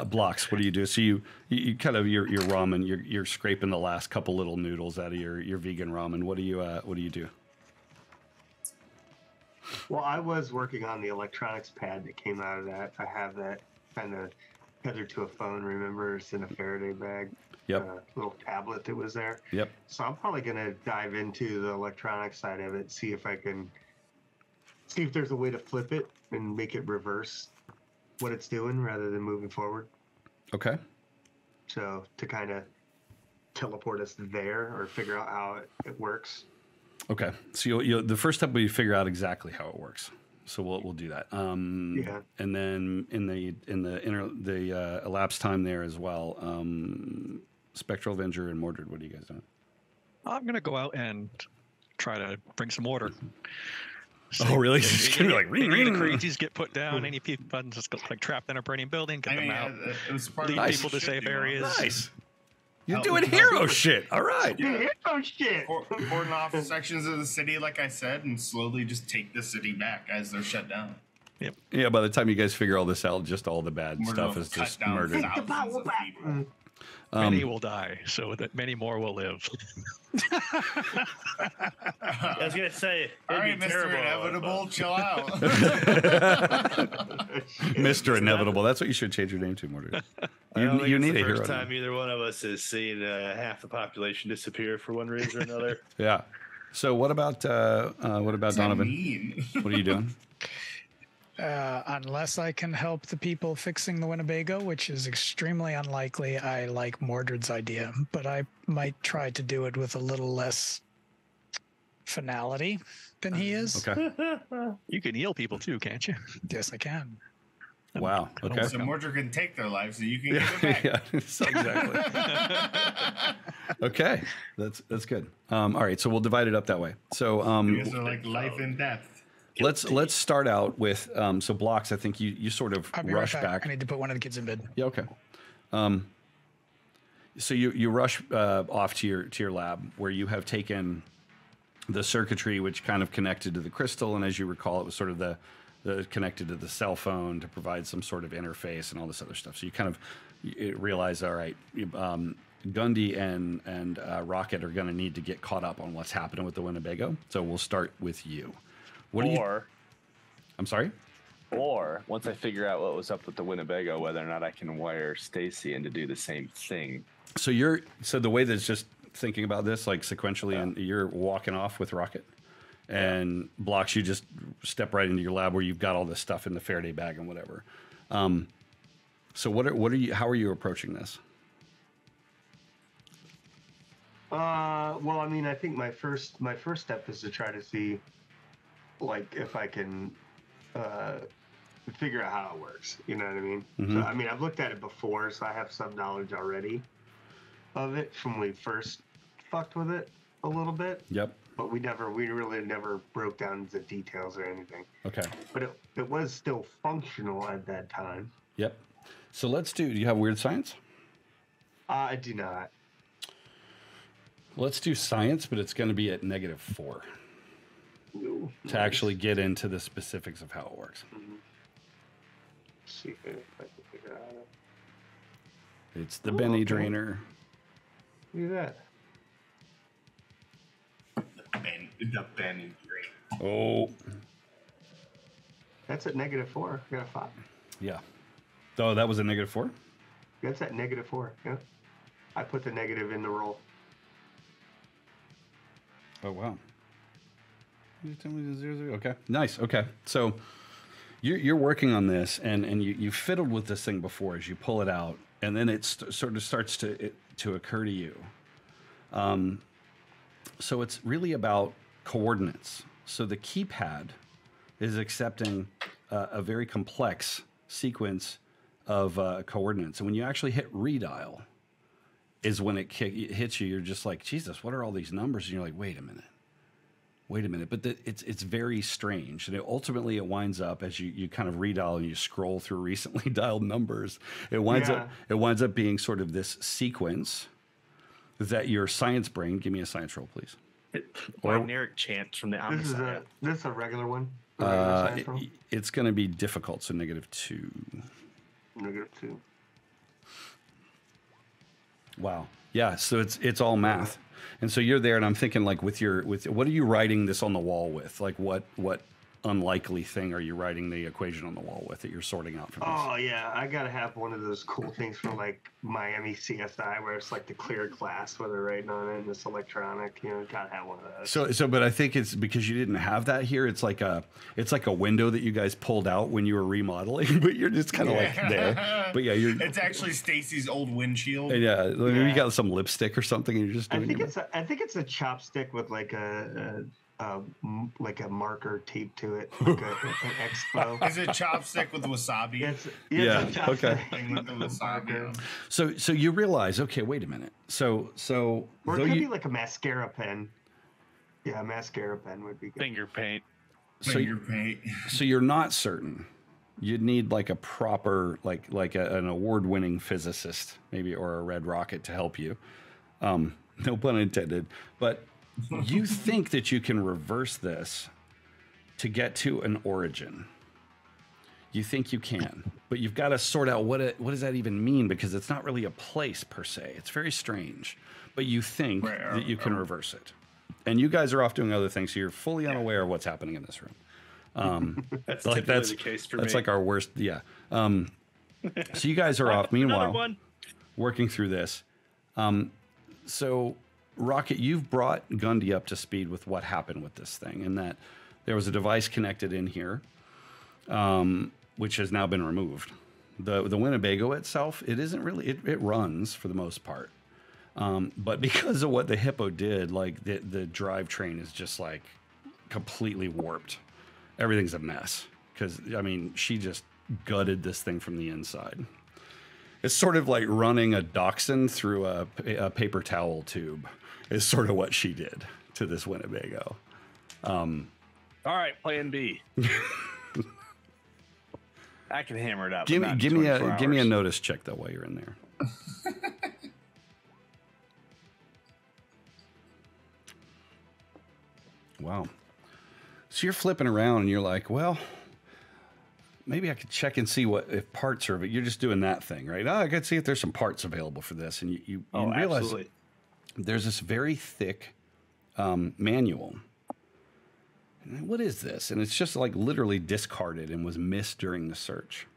Blocks. What do you do? So you kind of your ramen. You're scraping the last couple little noodles out of your vegan ramen. What do you do? Well, I was working on the electronics pad that came out of that. I have that kind of tethered to a phone. Remember, it's in a Faraday bag. Yep. Little tablet that was there. Yep. So I'm probably gonna dive into the electronic side of it, see if there's a way to flip it and make it reverse what it's doing rather than moving forward. Okay. So to kind of teleport us there or figure out how it works. Okay. So the first step will be figure out exactly how it works. So we'll do that. Yeah. And then in the elapsed time there as well, Spectral Avenger and Mordred, what are you guys doing? I'm gonna go out and try to bring some order. Oh, really? It's gonna be like ring, any ring. crazies get put down. Any people just like trapped in a burning building, get them out. It was part Lead of people to safe areas. Nice. You're Help- doing help hero people- shit. All right. Yeah. Oh shit! Cordon off sections of the city, like I said, and slowly just take the city back as they're shut down. Yeah, by the time you guys figure all this out, just all the bad We're stuff gonna is cut just down murdered. thousands of people. Many will die, so that many more will live. I was gonna say, All it'd right, be Mr. terrible, Inevitable, chill out. Mr. Inevitable. That's what you should change your name to, Mordred. I don't think You it's need the a hero. first name. time either one of us has seen half the population disappear for one reason or another. Yeah. So what about Donovan? Mean. What are you doing? Unless I can help the people fixing the Winnebago, which is extremely unlikely, I like Mordred's idea, but I might try to do it with a little less finality than he is. Okay. You can heal people too, can't you? Yes, I can. Wow. Okay. So Mordred can take their lives, so you can give it back. Yeah. So exactly. Okay. That's good. All right. So we'll divide it up that way. So You guys are like life and death. let's start out with so blocks. I think you sort of I'll be rush right back. I need to put one of the kids in bed. Yeah. Okay. So you rush off to your lab where you have taken the circuitry which kind of connected to the crystal, and as you recall, it was sort of the connected to the cell phone to provide some sort of interface and all this other stuff. So you kind of realize, all right, Gundy and Rocket are going to need to get caught up on what's happening with the Winnebago. So we'll start with you. What do you? I'm sorry. Or once I figure out what was up with the Winnebago, whether or not I can wire Stacy in to do the same thing. So the way that's just thinking about this, like sequentially, and you're walking off with Rocket, and blocks. You just step right into your lab where you've got all this stuff in the Faraday bag and whatever. So what are you? How are you approaching this? Well, I mean, I think my first step is to try to see, like, if I can figure out how it works. You know what I mean? Mm-hmm. So, I mean, I've looked at it before, so I have some knowledge already of it from when we first fucked with it a little bit. Yep. But we really never broke down the details or anything. Okay. But it was still functional at that time. Yep. So do you have weird science? I do not. Let's do science, but it's going to be at -4 Ooh, to actually get into the specifics of how it works. Let's see if I can figure it out. It's the Benny okay. drainer. Look at The Benny Drain. Oh, That's at -4. I got a 5. yeah. Oh, that was a -4? That's at -4. Yeah. I put the negative in the roll. Oh, wow. You tell me the 0, okay. Nice. Okay. So you're working on this, and you fiddled with this thing before as you pull it out, and then it sort of starts to occur to you. So it's really about coordinates. So the keypad is accepting a very complex sequence of coordinates. And when you actually hit redial is when it hits you. You're just like, Jesus, what are all these numbers? And you're like, wait a minute. But it's very strange. And ultimately it winds up, as you kind of redial and you scroll through recently dialed numbers, it winds up being sort of this sequence that your science brain, give me a science roll, please. Generic chants from the Amazon. This is a regular one. A regular science roll? It's going to be difficult, so -2. -2. Wow. Yeah. So it's all math, and so you're there, and I'm thinking like with what are you writing this on the wall with? Like what unlikely thing are you writing the equation on the wall with that you're sorting out from this? Oh yeah, I gotta have one of those cool things from like Miami CSI where it's like the clear glass where they're writing on it and it's electronic. You know, gotta have one of those. So, but I think it's because you didn't have that here. It's like a window that you guys pulled out when you were remodeling, but you're just kind of like there. But yeah, it's actually Stacy's old windshield. Yeah, you got some lipstick or something, and you're just doing I think it's a chopstick with like a marker taped to it, like an expo. Is it chopstick with wasabi? Yeah. Okay. With the wasabi. So you realize, okay, wait a minute. So or it could be like a mascara pen. Yeah, a mascara pen would be good. Finger paint. So you're not certain. You'd need like a proper, an award-winning physicist, maybe, or a red rocket to help you. No pun intended. But you think that you can reverse this to get to an origin. You think you can, but you've got to sort out what does that even mean, because it's not really a place per se. It's very strange, but you think that you can reverse it. And you guys are off doing other things, so you're fully unaware of what's happening in this room. That's the case for me. That's like our worst. Yeah. So you guys are off. Meanwhile, working through this. So Rocket, you've brought Gundy up to speed with what happened with this thing, and that there was a device connected in here, which has now been removed. The Winnebago itself, it isn't really. It runs for the most part. But because of what the hippo did, like the drivetrain is just like completely warped. Everything's a mess because, I mean, she just gutted this thing from the inside. It's sort of like running a dachshund through a paper towel tube is sort of what she did to this Winnebago. All right, plan B. I can hammer it out. Give me a notice check though while you're in there. Wow. So you're flipping around and you're like, well, maybe I could check and see if parts are, but you're just doing that thing, right? Oh, I could see if there's some parts available for this. And you realize absolutely. There's this very thick manual. And what is this? And it's just like literally discarded and was missed during the search.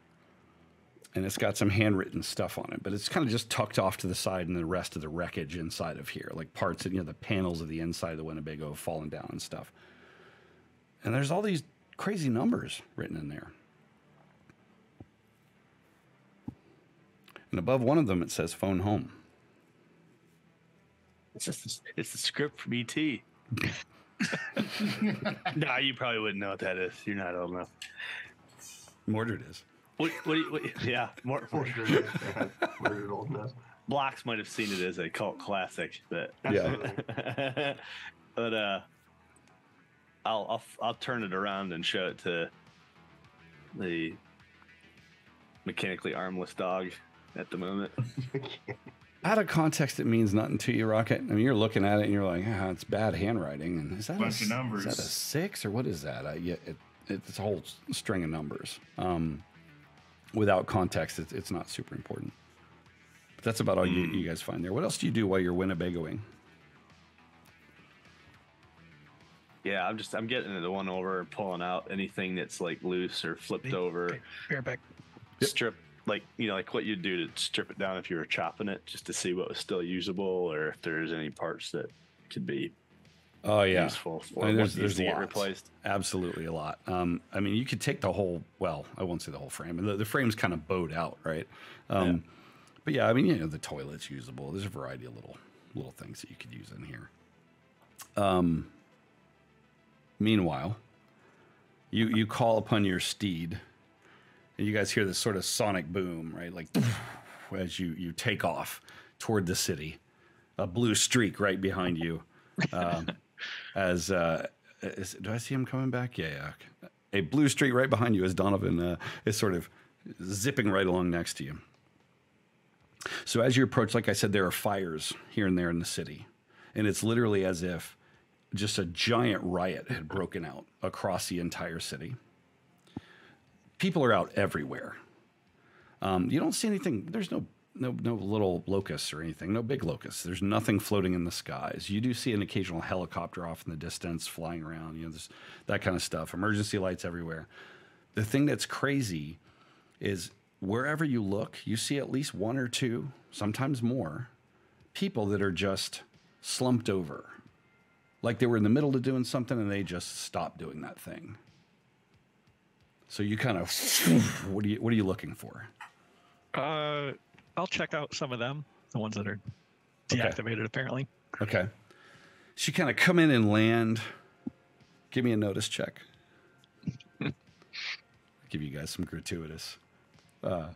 And it's got some handwritten stuff on it, but it's kind of just tucked off to the side, and the rest of the wreckage inside of here, like parts of, the panels of the inside of the Winnebago have fallen down and stuff. And there's all these crazy numbers written in there. And above one of them, it says phone home. It's the script from E.T. Nah, you probably wouldn't know what that is. You're not old enough. Mordred is. What yeah, Mordred is Mordred old enough. Blocks might have seen it as a cult classic, but yeah. But I'll turn it around and show it to the mechanically armless dog at the moment. Out of context, it means nothing to you, Rocket. I mean, you're looking at it and you're like, it's bad handwriting. And is that bunch of numbers? Is that a 6 or what is that? It's a whole string of numbers. Without context, it's not super important. But that's about all you guys find there. What else do you do while you're Winnebagoing? Yeah, I'm getting the one over and pulling out anything that's like loose or flipped over. Bear back. Strip, like what you'd do to strip it down if you were chopping it, just to see what was still usable or if there's any parts that could be useful for there's to lots. get replaced. Absolutely a lot. I mean, you could take the whole, I won't say the whole frame. The frame's kind of bowed out, right? But yeah, I mean, the toilet's usable. There's a variety of little things that you could use in here. Meanwhile, you call upon your steed, and you guys hear this sort of sonic boom, right? Like as you take off toward the city, a blue streak right behind you. Do I see him coming back? Yeah. A blue streak right behind you as Donovan is sort of zipping right along next to you. So as you approach, like I said, there are fires here and there in the city, and it's literally as if just a giant riot had broken out across the entire city. People are out everywhere. You don't see anything. There's no little locusts or anything, no big locusts. There's nothing floating in the skies. You do see an occasional helicopter off in the distance flying around, there's that kind of stuff. Emergency lights everywhere. The thing that's crazy is wherever you look, you see at least one or two, sometimes more, people that are just slumped over. Like they were in the middle of doing something and they just stopped doing that thing. So you kind of, what are you looking for? I'll check out some of them, the ones that are deactivated apparently. Okay. So you kind of come in and land. Give me a notice check. Give you guys some gratuitous. Both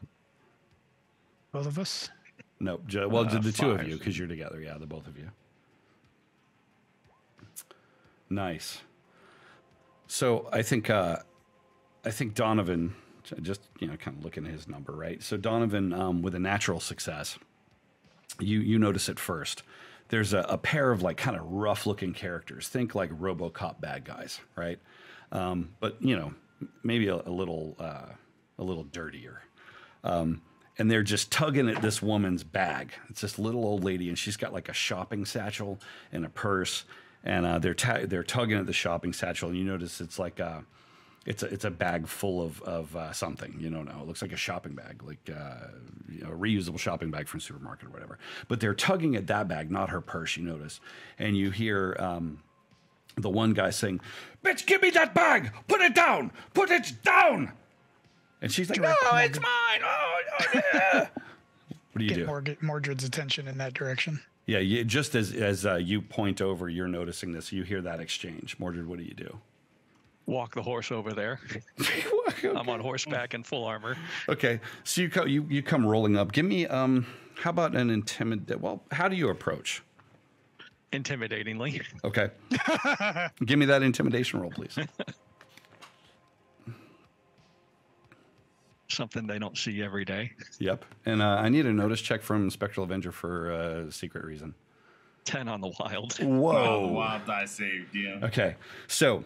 of us? No, the two of you, because you're together. Yeah, the both of you. Nice. So I think Donovan, just kind of looking at his number, right? So Donovan, with a natural success, you notice it first. There's a pair of like kind of rough looking characters. Think like RoboCop bad guys, right? But maybe a little dirtier. And they're just tugging at this woman's bag. It's this little old lady, and she's got like a shopping satchel and a purse, and they're tugging at the shopping satchel. And you notice it's like it's a bag full of something. You don't know. It looks like a shopping bag, like a reusable shopping bag from a supermarket or whatever. But they're tugging at that bag, not her purse. You notice, and you hear the one guy saying, "Bitch, give me that bag! Put it down! Put it down!" And she's like, "No, it's mine! Oh, yeah!" What do you do? Mordred's attention in that direction. Yeah, just as you point over, you're noticing this. You hear that exchange. Mordred, what do you do? Walk the horse over there. Okay. I'm on horseback in full armor. Okay, so you come rolling up. Give me how about an intimidate? Well, how do you approach? Intimidatingly. Okay. Give me that intimidation roll, please. Something they don't see every day. Yep. And I need a notice check from Spectral Avenger for a secret reason. 10 on the wild. Whoa. Oh, the wild die saved you. Okay. So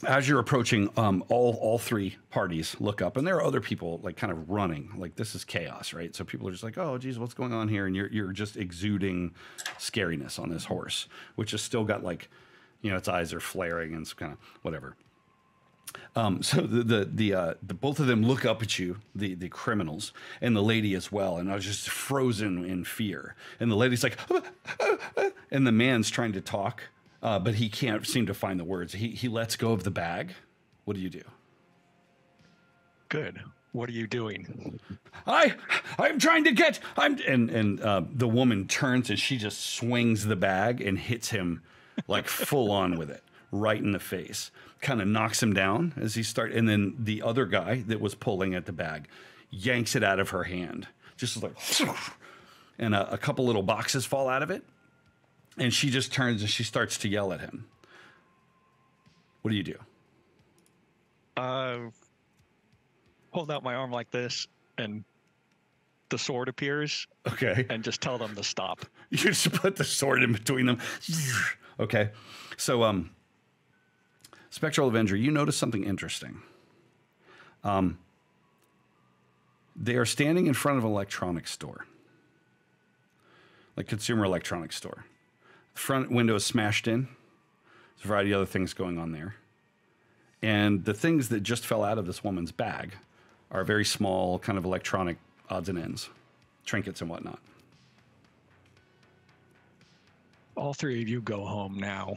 as you're approaching, all three parties look up, and there are other people like kind of running. Like this is chaos, right? So people are just like, "Oh, geez, what's going on here?" And you're just exuding scariness on this horse, which has still got like, its eyes are flaring and some kind of whatever. So the both of them look up at you, the criminals, and the lady as well, and I was just frozen in fear. And the lady's like, and the man's trying to talk, but he can't seem to find the words. He lets go of the bag. What do you do? Good. What are you doing? I'm trying to get. The woman turns and she just swings the bag and hits him like full on with it, right in the face. Kind of knocks him down as he starts, and then the other guy that was pulling at the bag yanks it out of her hand, just like, and a couple little boxes fall out of it, and she just turns and she starts to yell at him. What do you do? Hold out my arm like this, and the sword appears. Okay. And just tell them to stop. You just put the sword in between them. Okay. So, Spectral Avenger, you notice something interesting. They are standing in front of an electronics store, like consumer electronics store. The front window is smashed in. There's a variety of other things going on there. And the things that just fell out of this woman's bag are very small, kind of electronic odds and ends, trinkets and whatnot. All three of you go home now.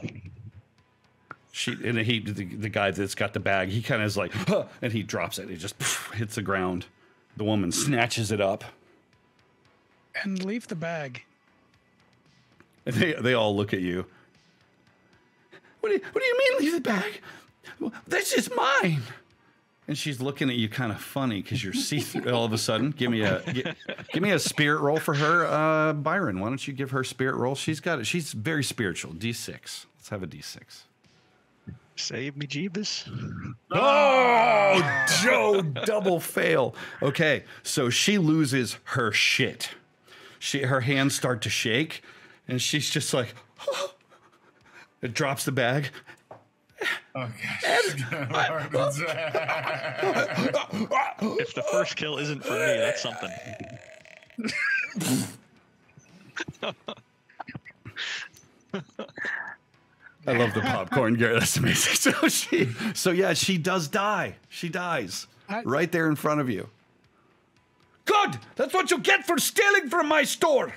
The guy that's got the bag, he kind of is like, huh, and he drops it. It just hits the ground. The woman snatches it up. And leave the bag. And they all look at you. What do you mean leave the bag? This is mine. And she's looking at you kind of funny because you're see-through all of a sudden. Give me a spirit roll for her. Byron, why don't you give her spirit roll? She's got it. She's very spiritual. D6. Let's have a D6. Save me, Jeebus. Oh, Joe, double fail. Okay, so she loses her shit. Her hands start to shake, and she's just like, oh. It drops the bag. Oh, gosh. If the first kill isn't for me, that's something. I love the popcorn, Garrett. That's amazing. So yeah, she does die. She dies right there in front of you. Good! That's what you get for stealing from my store!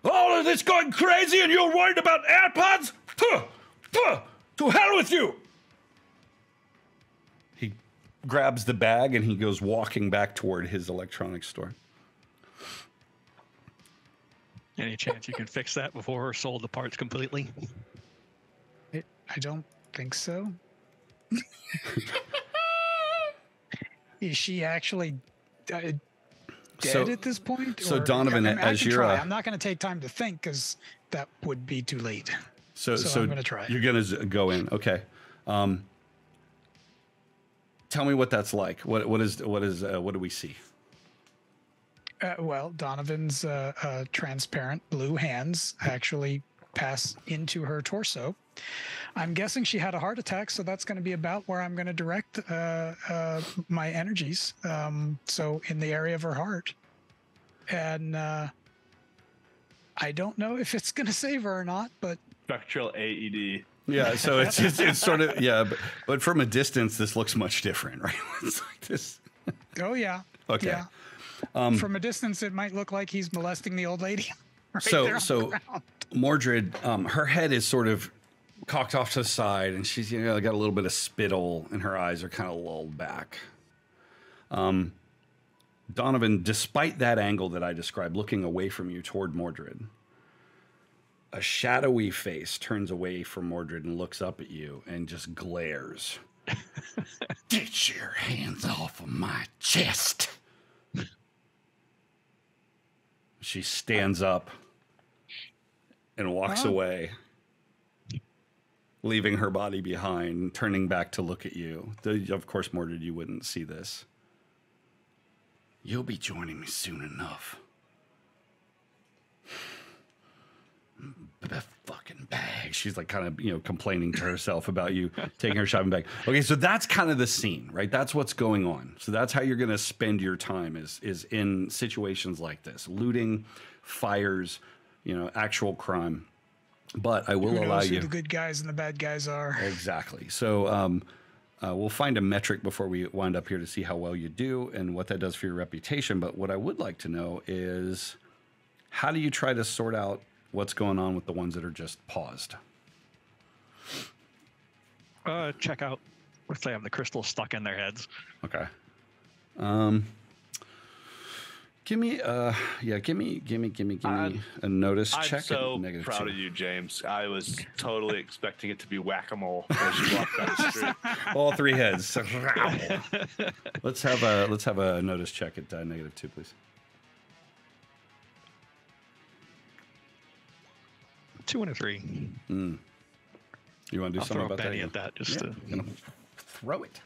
All of this going crazy and you're worried about AirPods? To hell with you! He grabs the bag and he goes walking back toward his electronics store. Any chance you can fix that before her sold the parts completely? I don't think so. Is she actually dead at this point? So Donovan, as you're, I'm not going to take time to think because that would be too late. So I'm going to try. You're going to go in, okay? Tell me what that's like. What do we see? Well, Donovan's transparent blue hands actually pass into her torso. I'm guessing she had a heart attack, so that's going to be about where I'm going to direct my energies. So in the area of her heart. And I don't know if it's going to save her or not, but... Spectral AED. Yeah, so it's sort of, yeah, but from a distance, this looks much different, right? It's like this. Oh, yeah. Okay. Yeah. From a distance, it might look like he's molesting the old lady. So Mordred, her head is sort of cocked off to the side, and she's got a little bit of spittle, and her eyes are kind of lulled back. Donovan, despite that angle that I described, looking away from you toward Mordred, a shadowy face turns away from Mordred and looks up at you and just glares. Get your hands off of my chest. She stands up and walks away, leaving her body behind, turning back to look at you. Of course, Mordred, you wouldn't see this. You'll be joining me soon enough. That fucking bag. She's like kind of, complaining to herself about you taking her shopping bag. Okay, so that's kind of the scene, right? That's what's going on. So that's how you're going to spend your time is in situations like this. Looting, fires, actual crime. But I will allow you. Who the good guys and the bad guys are. Exactly. So we'll find a metric before we wind up here to see how well you do and what that does for your reputation. But what I would like to know is, how do you try to sort out what's going on with the ones that are just paused? Check out if they have the crystals stuck in their heads. Okay. Give me a notice check. I'm so negative proud 2. of you, James. I was totally expecting it to be whack-a-mole as you walked down the street. All 3 heads. Let's have a notice check at negative 2, please. 2 and a 3. You want to do something about that? Benny at that, just to throw it.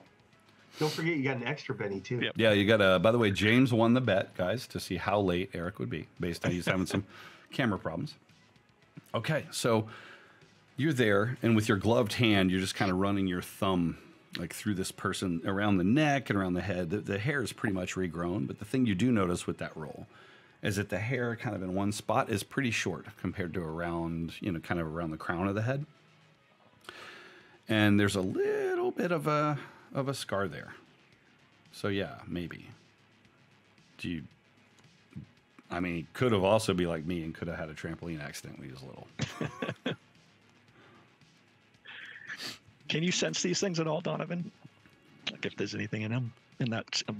Don't forget you got an extra Benny too. Yep. Yeah, you got by the way, James won the bet, guys, to see how late Eric would be based on he's having some camera problems. Okay, so you're there, and with your gloved hand, you're just kind of running your thumb like through this person around the neck and around the head. The hair is pretty much regrown, but the thing you do notice with that roll is that the hair kind of in one spot is pretty short compared to around, kind of around the crown of the head. And there's a little bit of a scar there. So yeah, maybe. It could have also be like me and could have had a trampoline accident when he was little. Can you sense these things at all, Donovan? Like if there's anything in them,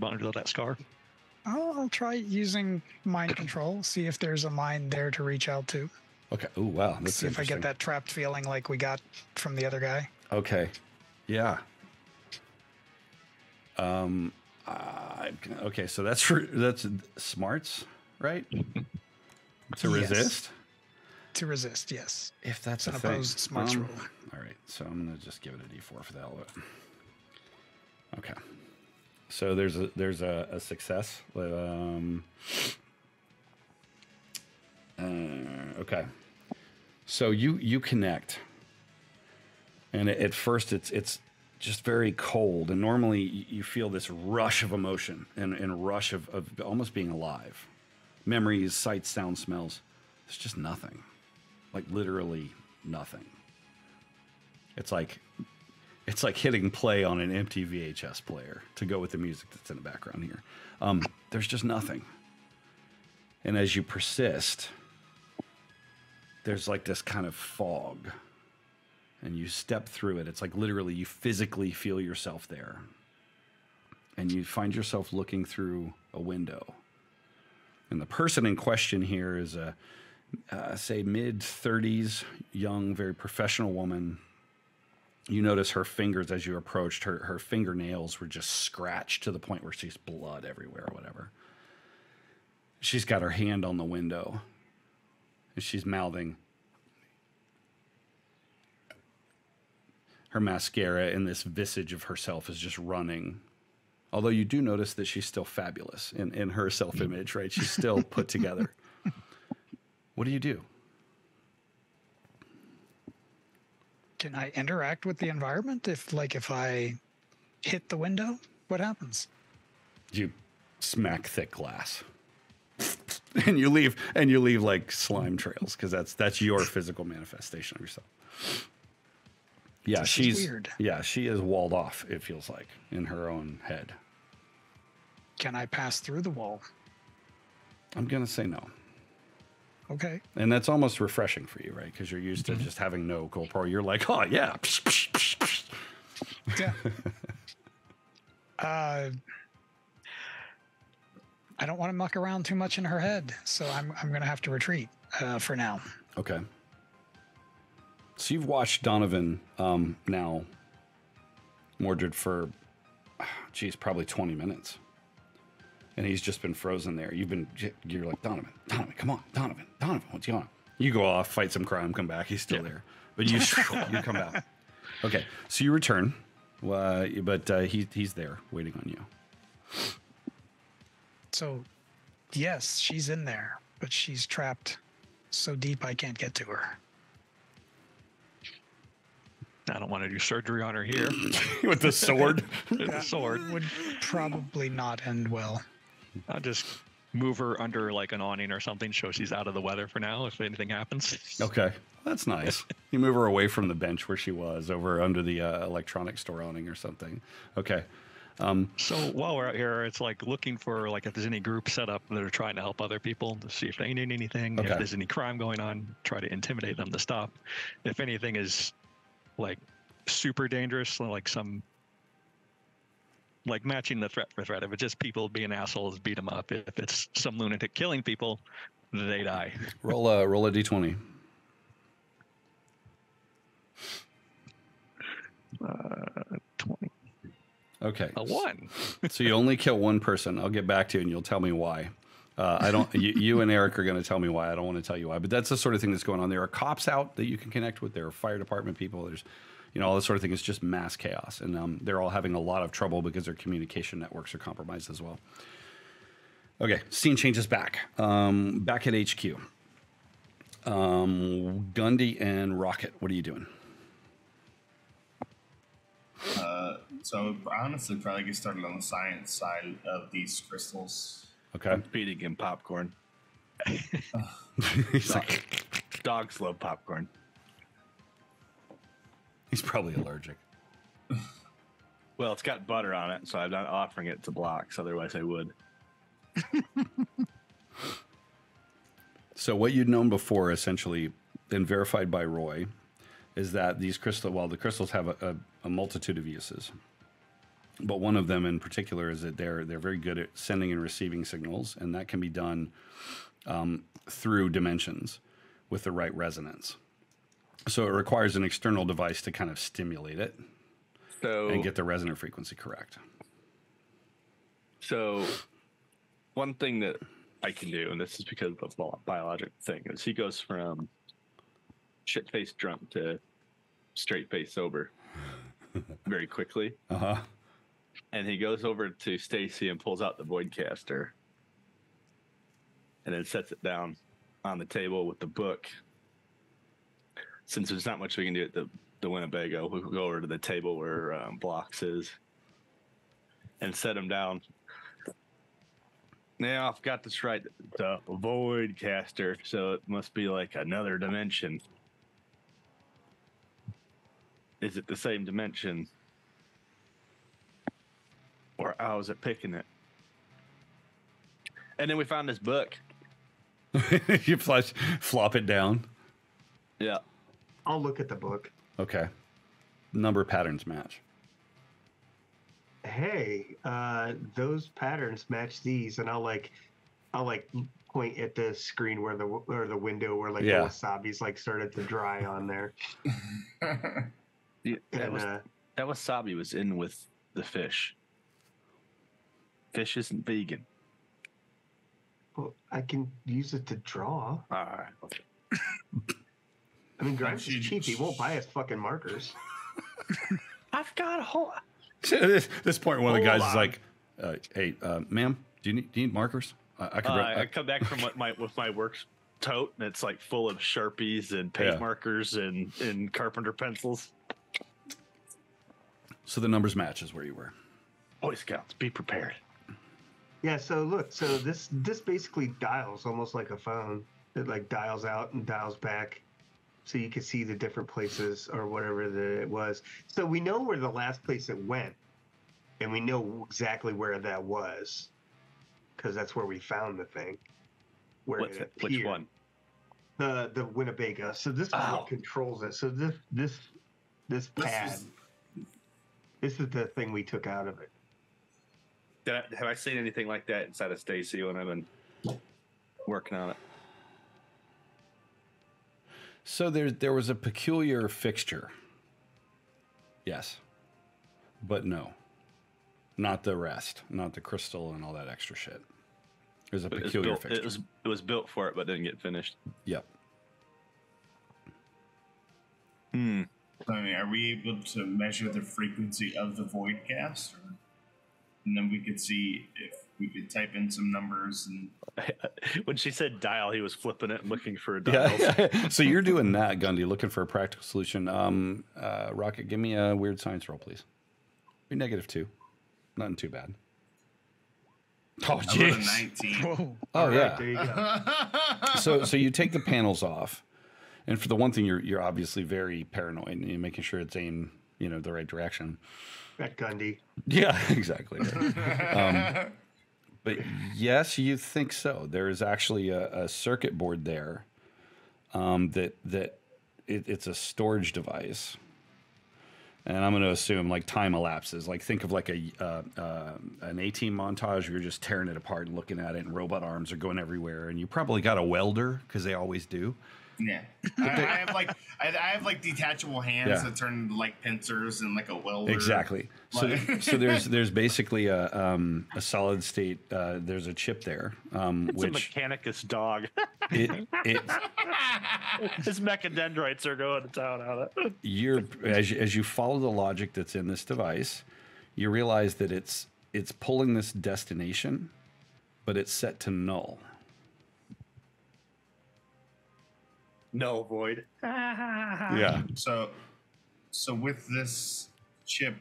under that scar? I'll try using mind control, see if there's a mind there to reach out to. Okay. Oh, wow. That's see if I get that trapped feeling like we got from the other guy. Okay. Yeah. Okay, so that's smarts, right? To resist? To resist, yes. If that's an a thing. Opposed smarts roll. All right, so I'm going to just give it a D4 for the hell of it. Okay. So there's a success. Okay. So you connect, and at first it's just very cold, and normally you feel this rush of emotion and rush of almost being alive, memories, sights, sounds, smells. There's just nothing. Like literally nothing. It's like hitting play on an empty VHS player to go with the music that's in the background here. There's just nothing. And as you persist, there's like this kind of fog. And you step through it. It's like literally you physically feel yourself there. And you find yourself looking through a window. And the person in question here is a, say, mid-30s, young, very professional woman. You notice her fingers as you approached. Her fingernails were just scratched to the point where she's blood everywhere or whatever. She's got her hand on the window. And she's mouthing. Her mascara and this visage of herself is just running. Although you do notice that she's still fabulous in her self-image, right? She's still put together. What do you do? Can I interact with the environment? If I hit the window, what happens? You smack thick glass. And you leave like slime trails, because that's your physical manifestation of yourself. Yeah, she's weird. Yeah, she is walled off, it feels like, in her own head. Can I pass through the wall? I'm going to say no. Okay. And that's almost refreshing for you, right? Because you're used to just having no corporeal. You're like, oh, yeah. Yeah. I don't want to muck around too much in her head, so I'm going to have to retreat for now. Okay. So you've watched Donovan now, Mordred, for, probably 20 minutes. And he's just been frozen there. You're like, Donovan, come on, Donovan, what's going on? You go off, fight some crime, come back. He's still there. But you come back. Okay, so you return, but he's there waiting on you. So, yes, she's in there, but she's trapped so deep I can't get to her. I don't want to do surgery on her here. With the sword? The sword. Would probably not end well. I'll just move her under like an awning or something so she's out of the weather for now if anything happens. Okay, that's nice. You move her away from the bench where she was, over under the electronics store awning or something. Okay. So while we're out here, it's like looking for like if there's any groups set up that are trying to help other people to see if they need anything. Okay. If there's any crime going on, try to intimidate them to stop. If anything is like super dangerous, like matching the threat for threat. If it's just people being assholes, beat them up. If it's some lunatic killing people, they die. Roll a d20. 20. Okay. A 1. So you only kill one person. I'll get back to you and you'll tell me why. I don't. You and Eric are going to tell me why. I don't want to tell you why. But that's the sort of thing that's going on. There are cops out that you can connect with. There are fire department people. There's, all this sort of thing. It's just mass chaos, and they're all having a lot of trouble because their communication networks are compromised as well. Okay, scene changes back. Back at HQ. Gundy and Rocket, what are you doing? So I honestly probably get started on the science side of these crystals. Okay. I'm feeding him popcorn. He's like, dogs love popcorn. He's probably allergic. Well, it's got butter on it, so I'm not offering it to blocks. Otherwise, I would. So what you'd known before, essentially, and verified by Roy, is that these the crystals have a multitude of uses. But one of them in particular is that they're very good at sending and receiving signals, and that can be done through dimensions with the right resonance. So it requires an external device to kind of stimulate it and get the resonant frequency correct. So one thing that I can do, and this is because of the biologic thing, is he goes from shit-faced drunk to straight-faced sober very quickly. Uh-huh. And he goes over to Stacy and pulls out the Voidcaster and then sets it down on the table with the book. Since there's not much we can do at the Winnebago, we'll go over to the table where Blocks is and set him down. Now I've got this right. The void caster, so it must be like another dimension. Is it the same dimension? Or how is it picking it? And then we found this book. You flop it down. Yeah. I'll look at the book. Okay. Number patterns match. Hey, those patterns match these, and I'll point at the screen where the window where the wasabi's like started to dry on there. Yeah, that wasabi was in with the fish. Fish isn't vegan. Well, I can use it to draw. All right. Okay. I mean, Grimes is cheap. He won't buy us fucking markers. I've got a whole. At this point, one of the guys is like, "Hey, ma'am, do you need markers? I come back from with my work tote, and it's like full of Sharpies and paint markers and carpenter pencils. So the numbers match is where you were. Boy Scouts, be prepared. Yeah. So look. So this basically dials almost like a phone. It like dials out and dials back. So you can see the different places or whatever it was. So we know where the last place it went, and we know exactly where that was, because that's where we found the thing. Which one? The Winnebago. So this is what controls it. So this pad. This is the thing we took out of it. Have I seen anything like that inside of Stacy when I've been working on it? So there was a peculiar fixture. Yes. But no. Not the rest. Not the crystal and all that extra shit. There's a peculiar fixture. It was built for it, but didn't get finished. Yep. I mean, are we able to measure the frequency of the void cast? And then we could see if we could type in some numbers. And when she said dial, he was flipping it and looking for a dial. Yeah. So you're doing that, Gundy, looking for a practical solution. Rocket, give me a weird science roll, please. Be -2. Nothing too bad. Oh, jeez. 19. Oh, yeah. There you go. So you take the panels off, and for the one thing, you're obviously very paranoid, and you're making sure it's aimed, the right direction. That Gundy. Yeah, exactly. But yes, you think so. There is actually a circuit board there it's a storage device. And I'm going to assume like time elapses. Like think of like an A-Team montage where you're just tearing it apart and looking at it, and robot arms are going everywhere. And you probably got a welder because they always do. Yeah, I have like detachable hands that turn into like pincers and like a welder. Exactly. So there's basically a solid state. There's a chip there. It's which a Mechanicus dog. His mechadendrites are going to town on it. As you follow the logic that's in this device, you realize that it's pulling this destination, but it's set to null. No void. Yeah. So with this chip,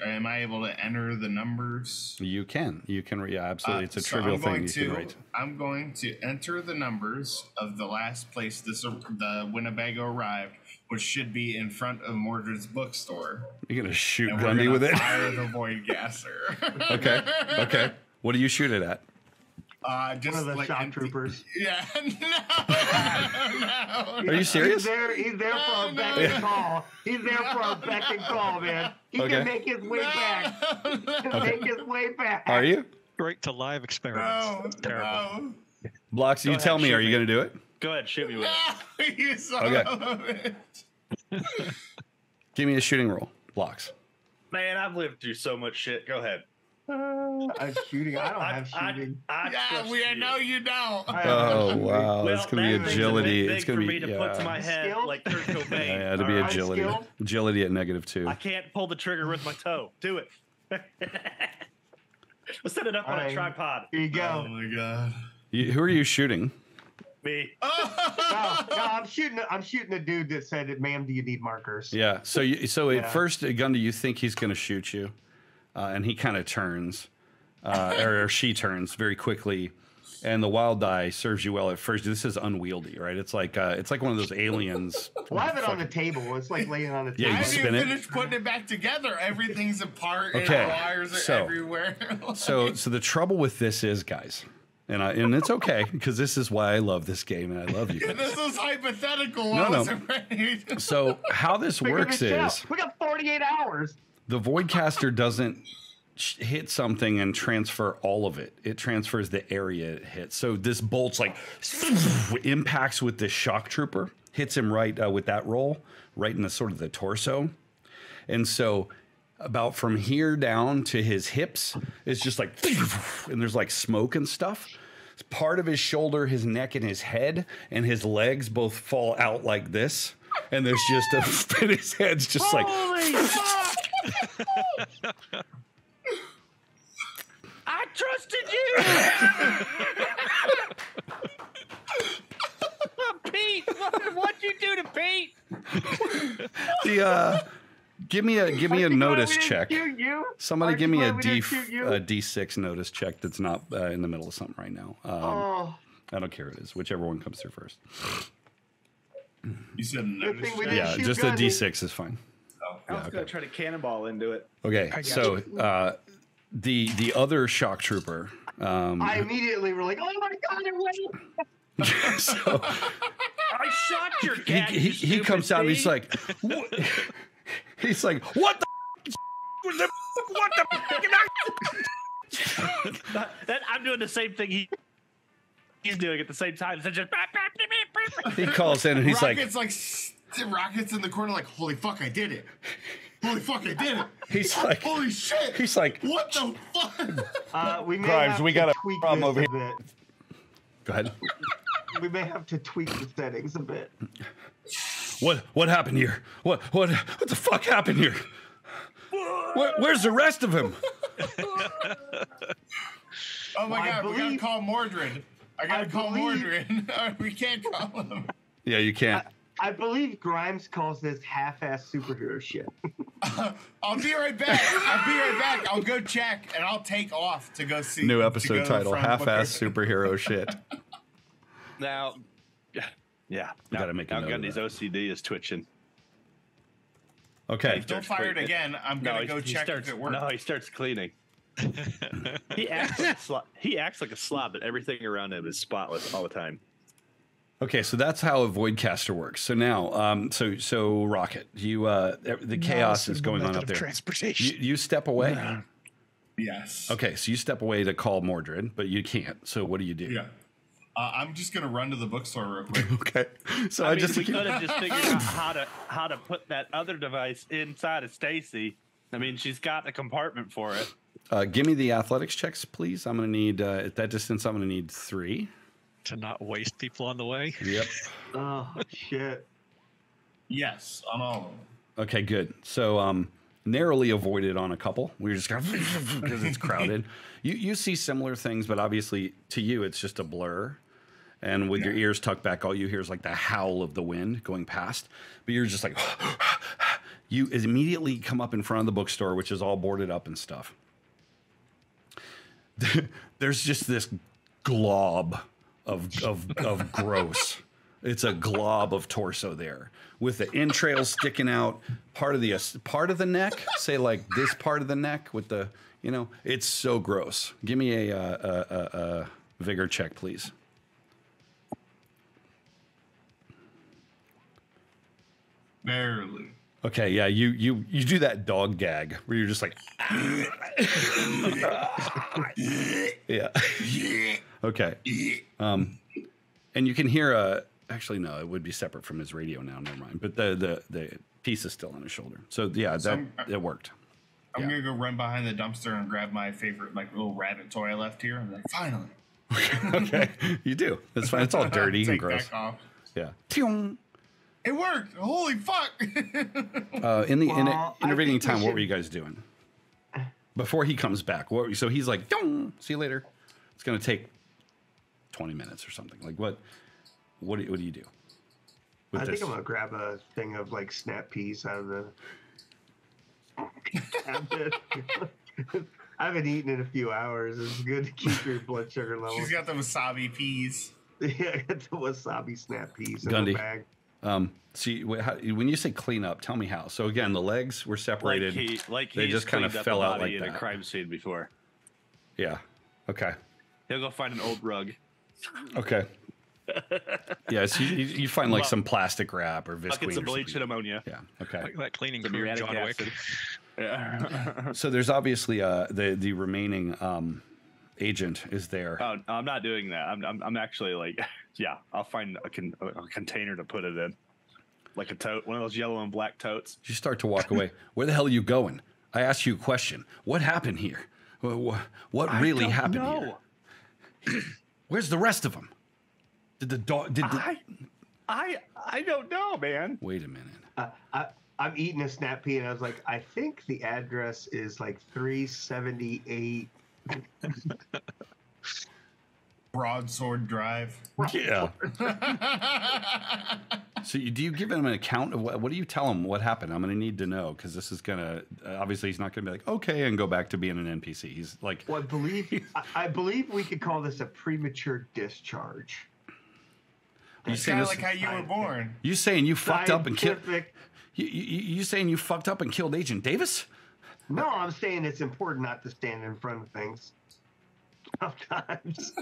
am I able to enter the numbers? You can. Yeah, absolutely. It's a trivial thing you can write. I'm going to enter the numbers of the last place the Winnebago arrived, which should be in front of Mordred's bookstore. You're gonna shoot Gundy with it. Fire the void gasser. Okay. What do you shoot it at? Just one of the like shop troopers. Yeah, no. Are you serious? He's there for a beck and call. He's there for a beck and call, man. He can make his way back. Make his way back. Are you? Great to live experiments. Terrible. No. Blocks, you tell me. Are you going to do it? Go ahead, shoot me with it. You son of it. Give me a shooting roll. Blocks. Man, I've lived through so much shit. Go ahead. I'm shooting. I don't have shooting. I know you don't. Oh wow, it's gonna be agility. It's gonna be to put to my head like Kurt Cobain. Yeah, it'll be agility. Agility at -2. I can't pull the trigger with my toe. Do it. We'll set it up on a tripod. Here you go. Oh my god. Who are you shooting? Me. No, I'm shooting a dude that said, "Ma'am, do you need markers?" Yeah. So at first, Gundy, you think he's gonna shoot you. And he kind of turns, or she turns very quickly, and the wild die serves you well at first. This is unwieldy, right? It's like one of those aliens. Well, I have it on the table. It's like laying on the table. Yeah, you I spin didn't it. finish putting it back together. Everything's apart Okay, and wires are everywhere. So the trouble with this is, guys, and it's okay because this is why I love this game and I love you guys. This is hypothetical. No. I wasn't ready. So how this works is we got 48 hours. the Voidcaster doesn't hit something and transfer all of it. It transfers the area it hits. So this bolt's like impacts with the shock trooper, hits him right with that roll, right in the sort of the torso. And so about from here down to his hips, it's just like, and there's like smoke and stuff. Part of his shoulder, his neck, and his head, and his legs both fall out like this. And there's just and his head's just like. Holy fuck! I trusted you! Pete! What'd you do to Pete? Give me a notice check. Somebody give me a a D6 notice check that's not in the middle of something right now. I don't care what it is. Whichever one comes through first. You said notice. Yeah, just a D6 is fine. Oh, I was going to try to cannonball into it. Okay, so the other shock trooper. I immediately were like, oh my God, it went. So I shot your cat. he comes out and he's like, what? He's like, what the? What the? That I'm doing the same thing he's doing at the same time. So just He calls in and he's Rocket's Rocket's in the corner like, holy fuck, I did it. Holy fuck, I did it. He's like, holy shit. He's like, what the fuck? We may Grimes, have we to got a tweak problem this over a here. bit. Go ahead. We may have to tweak the settings a bit. What happened here? What the fuck happened here? Where's the rest of him? Oh my God, we gotta call Mordred. I gotta call Mordred. We can't call him. Yeah, you can't. I believe Grimes calls this half-ass superhero shit. I'll be right back. I'll go check and I'll take off to go see. New episode title: Half-ass superhero shit. Now, yeah. We gotta make a note of Gundy's that. OCD is twitching. Okay. Don't fire it again. I'm gonna go check if it works. No, he starts cleaning. He acts like a slob, but everything around him is spotless all the time. Okay, so that's how a Voidcaster works. So now, so Rocket, you the chaos is going on up there. Transportation. You step away. Yes. Okay, so you step away to call Mordred, but you can't. So what do you do? Yeah. I'm just gonna run to the bookstore real quick. Okay. So I mean, we could have just figured out how to put that other device inside of Stacy. I mean, she's got a compartment for it. Give me the athletics checks, please. I'm gonna need at that distance. I'm gonna need 3. To not waste people on the way. Yep. Oh, shit. Yes, on all of them. Okay, good. So narrowly avoided on a couple. We were just kind of because it's crowded. You see similar things, but obviously to you it's just a blur. And with your ears tucked back, all you hear is like the howl of the wind going past. But you're just like, you immediately come up in front of the bookstore, which is all boarded up and stuff. There's just this glob of gross. It's a glob of torso there with the entrails sticking out, part of the neck, say like this part of the neck with the, it's so gross. Give me a vigor check, please. Barely. Okay, yeah, you do that dog gag where you're just like, yeah. Okay. And you can hear actually no, it would be separate from his radio now. Never mind. But the piece is still on his shoulder. So yeah, it worked. I'm gonna go run behind the dumpster and grab my favorite little rabbit toy I left here. I'm like, finally. Okay, you do. That's fine. It's all dirty and Take gross. back off. Yeah. It worked. Holy fuck. In the intervening time, what were you guys doing before he comes back? So he's like, see you later. It's gonna take 20 minutes or something. Like what do you do? I think I'm gonna grab a thing of snap peas out of the cabinet. I haven't eaten in a few hours. It's good to keep your blood sugar level. She's got the wasabi peas. Yeah, I got the wasabi snap peas in Gundy. the bag. See, when you say clean up, tell me how. So again, the legs were separated. They just kind of fell out like in that. a crime scene before. Yeah. Okay. He'll go find an old rug. Okay. Yeah, so you find like some plastic wrap or visqueen. Buckets of bleach and ammonia. Yeah. Okay. Like that cleaning crew, Muriatic John Wick. acid. Yeah. So there's obviously the remaining agent is there. Oh, I'm not doing that. I'm actually like, yeah, I'll find a container to put it in, like a tote, one of those yellow and black totes. You start to walk away. Where the hell are you going? I asked you a question. What happened here? What really happened here? Where's the rest of them? Did the dog? I don't know, man. Wait a minute. I'm eating a snap pea, and I was like, I think the address is like 378. Broadsword Drive. Yeah. So do you give him an account of what do you tell him what happened? I'm going to need to know because this is going to obviously he's not going to be like okay and go back to being an NPC. He's like, well, I believe we could call this a premature discharge. It's kind of like how you were born. You saying you fucked up and killed? You saying you fucked up and killed Agent Davis? No, I'm saying it's important not to stand in front of things. Sometimes.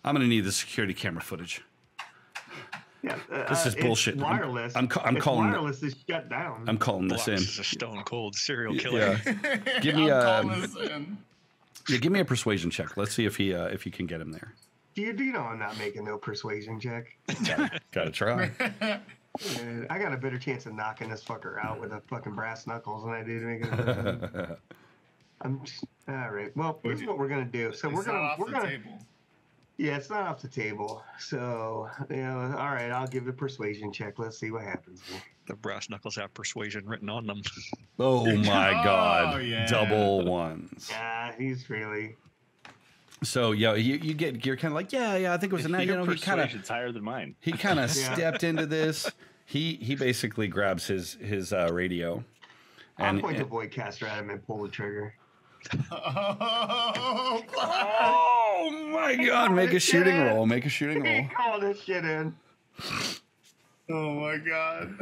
I'm gonna need the security camera footage. Yeah, this is bullshit. Wireless. I'm calling. Wireless is shut down. I'm calling this in. This is a stone cold serial killer. Yeah. Give me give me a persuasion check. Let's see if you can get him there. Do you know I'm not making no persuasion check? Gotta try. I got a better chance of knocking this fucker out with a fucking brass knuckles than I do to make it. All right. Well, this is what we're gonna do. So we're gonna. Table. Yeah, it's not off the table. So yeah, all right. I'll give the persuasion check. Let's see what happens here. The brass knuckles have persuasion written on them. Oh my God! Yeah. Double ones. Yeah, he's really. So yeah, you're kind of like I think it was a night. Your persuasion's higher than mine. He kind of stepped into this. He basically grabs his radio. I'll point the voidcaster at him and pull the trigger. Oh my God! Make a shooting roll. Make a shooting roll. He called this shit in. Oh my God!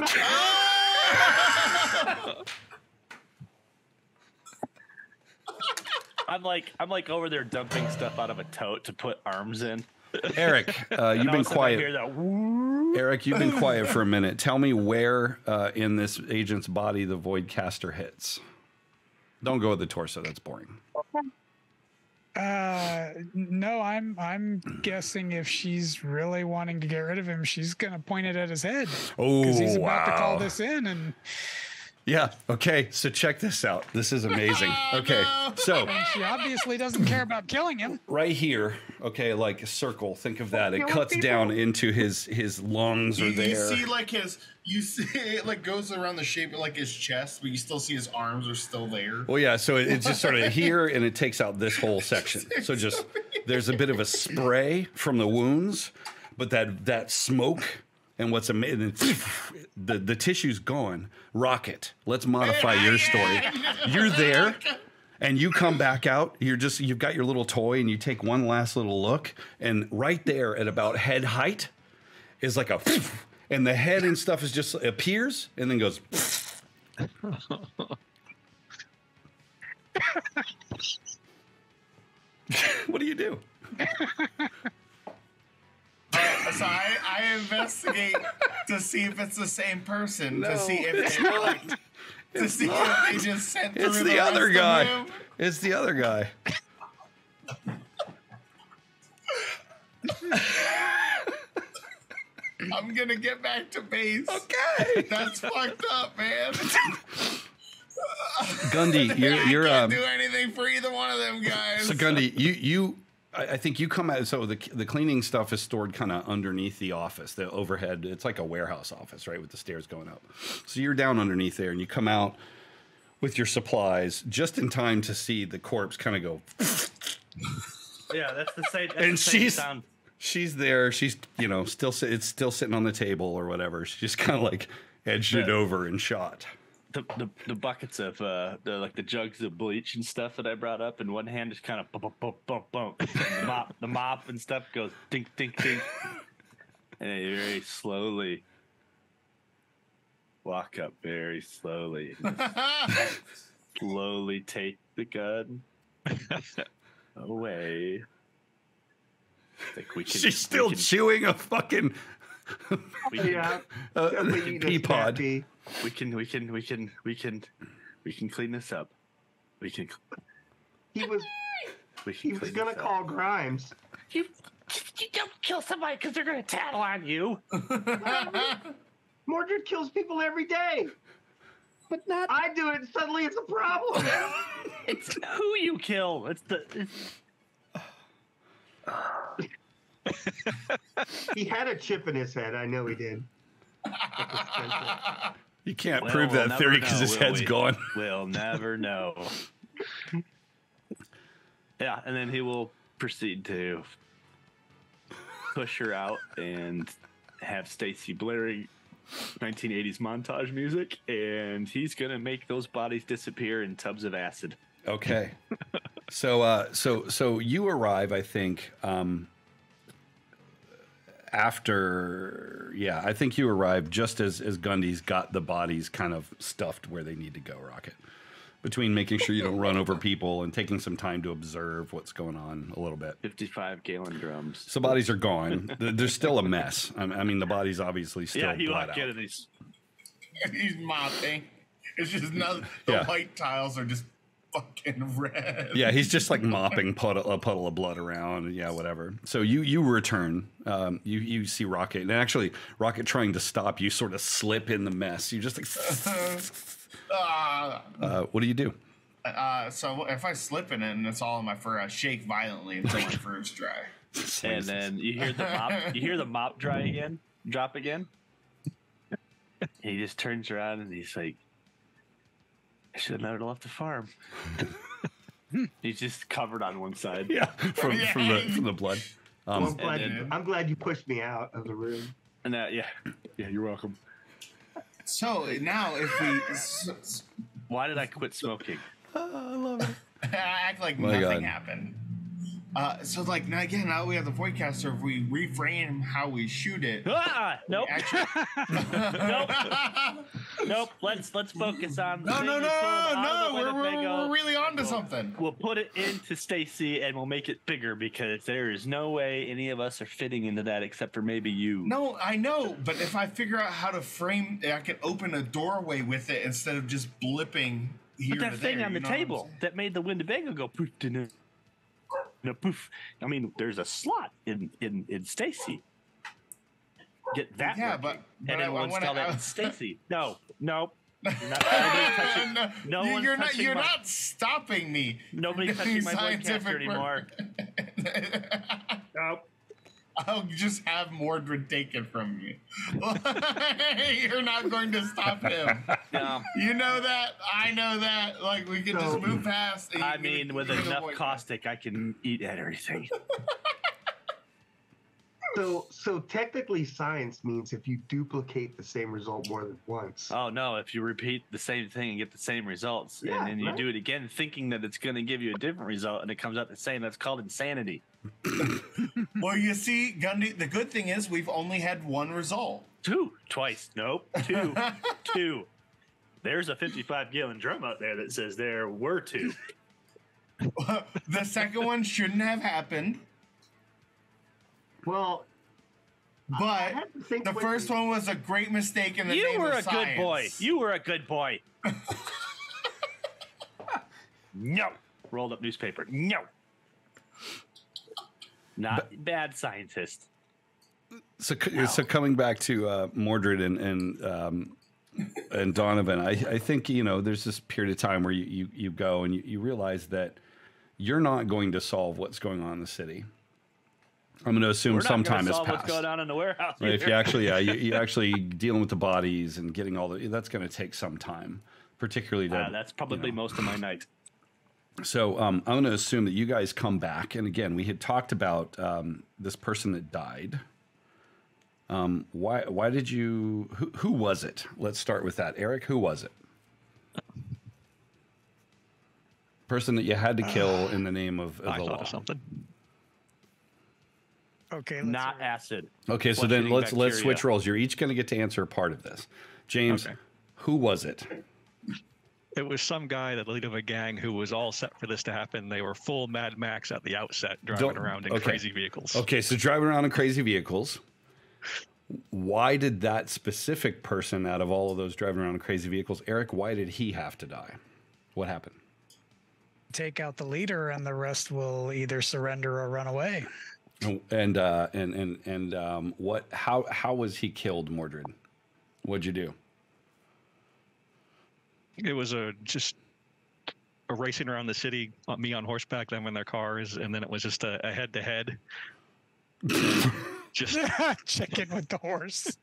I'm like over there dumping stuff out of a tote to put arms in. Eric, you've been quiet. Eric, you've been quiet for a minute. Tell me where in this agent's body the voidcaster hits. Don't go with the torso. That's boring. No, I'm guessing if she's really wanting to get rid of him, she's gonna point it at his head. Oh, because he's about to call this in and. Yeah. Okay. So check this out. This is amazing. Okay. So and she obviously doesn't care about killing him. Right here. Okay, like a circle. Think of that. It cuts down into his lungs are there. You see like you see it like goes around the shape of like his chest, but you still see his arms are still there. Well, yeah. So it's just sort of here, and it takes out this whole section. So just there's a bit of a spray from the wounds, but that smoke. And what's amazing, the tissue's gone. Rocket, let's modify your story. You're there, and you come back out. You've got your little toy, and you take one last little look, and right there at about head height is like a, and the head and stuff is just appears and then goes. What do you do? So I investigate to see if it's the same person. No, to see if it's not. To see if they just sent through It's the other guy. It's the other guy. I'm gonna get back to base. Okay. That's fucked up, man. Gundy, you're I can't do anything for either one of them guys. So Gundy, I think you come out. So the cleaning stuff is stored kind of underneath the office, the overhead. It's like a warehouse office, right, with the stairs going up. So you're down underneath there, and you come out with your supplies just in time to see the corpse kind of go. Yeah, that's the same. And she's there. She's it's still sitting on the table or whatever. She just kind of like edged it over and shot. the buckets of the jugs of bleach and stuff that I brought up in one hand, just kind of bump, bump, bump, bump. The mop and stuff goes dink, dink, dink, and I very slowly walk up, very slowly, slowly take the gun away. Like She's still chewing a fucking pea pod. We can clean this up. He was gonna call Grimes. You don't kill somebody because they're gonna tattle on you. Mordred kills people every day. But not. I do it. And suddenly, it's a problem. It's who you kill. He had a chip in his head. I know he did. You can't prove that theory because his head's gone. We'll never know. Yeah, and then he will proceed to push her out and have Stacy blaring 1980s montage music, and he's gonna make those bodies disappear in tubs of acid. Okay. So you arrive, I think, after, I think you arrived just as Gundy's got the bodies kind of stuffed where they need to go, Rocket. Between making sure you don't run over people and taking some time to observe what's going on a little bit. 55-gallon drums. So bodies are gone. There's still a mess. I mean, the body's obviously still he bled out. He's mopping. It's just the white tiles are just fucking red. Yeah, he's just like mopping a puddle of blood around. Yeah, whatever. So you return. You see Rocket, and actually Rocket trying to stop you, sort of slip in the mess. You just like. What do you do? So if I slip in it and it's all in my fur, I shake violently until my fur is dry. And then you hear the mop. You hear the mop drop again. And he just turns around and he's like, I should have never left the farm. He's just covered on one side. Yeah, from the blood. I'm glad you pushed me out of the room. And you're welcome. So now, if we, why did I quit smoking? I love it. I act like nothing happened. So like now we have the voidcaster. If we reframe how we shoot it, nope, nope. Let's focus on. No. We're really onto something. We'll put it into Stacy and we'll make it bigger because there is no way any of us are fitting into that except for maybe you. No, I know, but if I figure out how to frame, I can open a doorway with it instead of just blipping here. But that thing on the table that made the Winnebago go poof. No poof. I mean, there's a slot in Stacy. Get that. Yeah, but and then we'll install that in Stacy. No. You're not stopping me. Nobody's touching my voidcaster anymore. Nope. I'll just have Mordred taken from you. You're not going to stop him. No. You know that. I know that. Like, we can just move past. I mean, with enough caustic, I can eat everything. So technically, science means if you duplicate the same result more than once. Oh no! If you repeat the same thing and get the same results, and then you do it again, thinking that it's going to give you a different result, and it comes out the same, that's called insanity. Well, you see, Gundy, the good thing is we've only had one result. Twice. Nope. Two. There's a 55-gallon drum out there that says there were two. The second one shouldn't have happened. Well, but the first one was a great mistake in the name of science. You were a good boy. No. Rolled up newspaper. No. Not bad scientist. So coming back to Mordred and Donovan, I think, there's this period of time where you go and you realize that you're not going to solve what's going on in the city. I'm going to assume some time has passed. What's going on in the warehouse? Right, if you actually, you're actually dealing with the bodies and getting that's going to take some time, particularly. That's probably most of my night. So I'm going to assume that you guys come back, and again, we had talked about this person that died. Why did you? Who was it? Let's start with that, Eric. Who was it? Person that you had to kill in the name of I the thought law. of something. Okay, Not acid. Okay, so then let's Flesh-eating switch bacteria. roles. You're each going to get to answer a part of this. James, Okay. who was it? It was some guy, the leader of a gang, who was all set for this to happen. They were full Mad Max at the outset, driving around in crazy vehicles. Okay, so driving around in crazy vehicles. Why did that specific person, out of all of those driving around in crazy vehicles, Eric, why did he have to die? What happened? Take out the leader, and the rest will either surrender or run away. And what? How was he killed, Mordred? What'd you do? It was just a racing around the city, me on horseback, them in their cars, and then it was just a head-to-head. Just check in with the horse.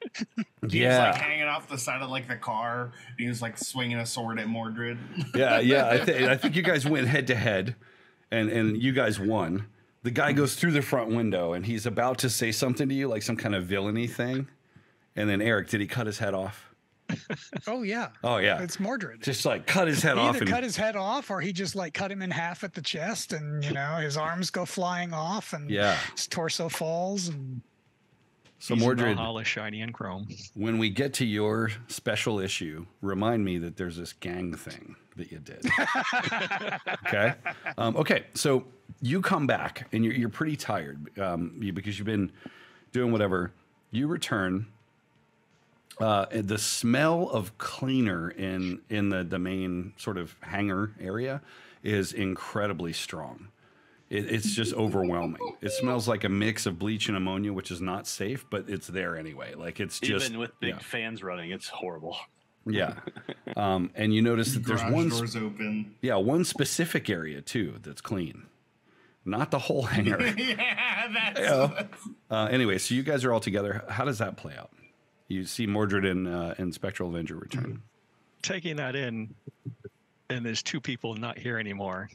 He was like hanging off the side of like the car. He was like swinging a sword at Mordred. Yeah. I think you guys went head to head, and you guys won. The guy goes through the front window, and he's about to say something to you, like some kind of villainy thing. And then Eric, did he cut his head off? Oh yeah. Oh yeah. It's Mordred. Just like cut his head He off. either cut his head off, or he just like cut him in half at the chest, and his arms go flying off, and his torso falls. And so Mordred, Valhalla, shiny and chrome. When we get to your special issue, remind me that there's this gang thing that you did. Okay. Okay. So you come back, and you're pretty tired because you've been doing whatever. You return. The smell of cleaner in the main sort of hangar area is incredibly strong. It's just overwhelming. It smells like a mix of bleach and ammonia, which is not safe, but it's there anyway. Like it's just even with big fans running, it's horrible. Yeah. And you notice that there's one doors open. Yeah, one specific area too that's clean. Not the whole hangar. Anyway, so you guys are all together. How does that play out? You see Mordred and Spectral Avenger return. Taking that in, and there's two people not here anymore.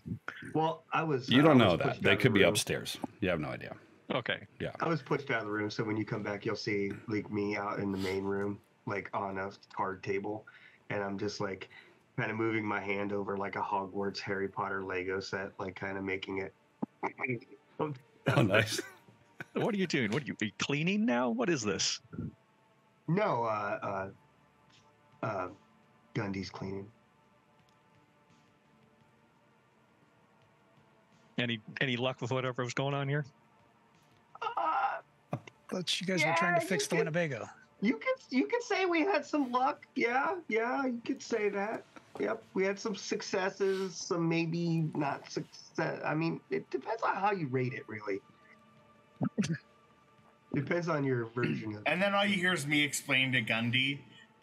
Well, I was. You don't know pushed that. out They of could the be room. upstairs. You have no idea. Okay. Yeah. I was pushed out of the room, so when you come back, you'll see like me out in the main room, like on a card table, and I'm just like kind of moving my hand over like a Hogwarts Harry Potter Lego set, like kind of making it. Oh, nice. What are you doing? What are you cleaning now? What is this? No, Gundy's cleaning. Any luck with whatever was going on here? But you guys were trying to fix the Winnebago. You could say we had some luck. Yeah, you could say that. Yep, we had some successes, some maybe not success. I mean, it depends on how you rate it, really. Depends on your version of. And then all you hear is me explain to Gundy.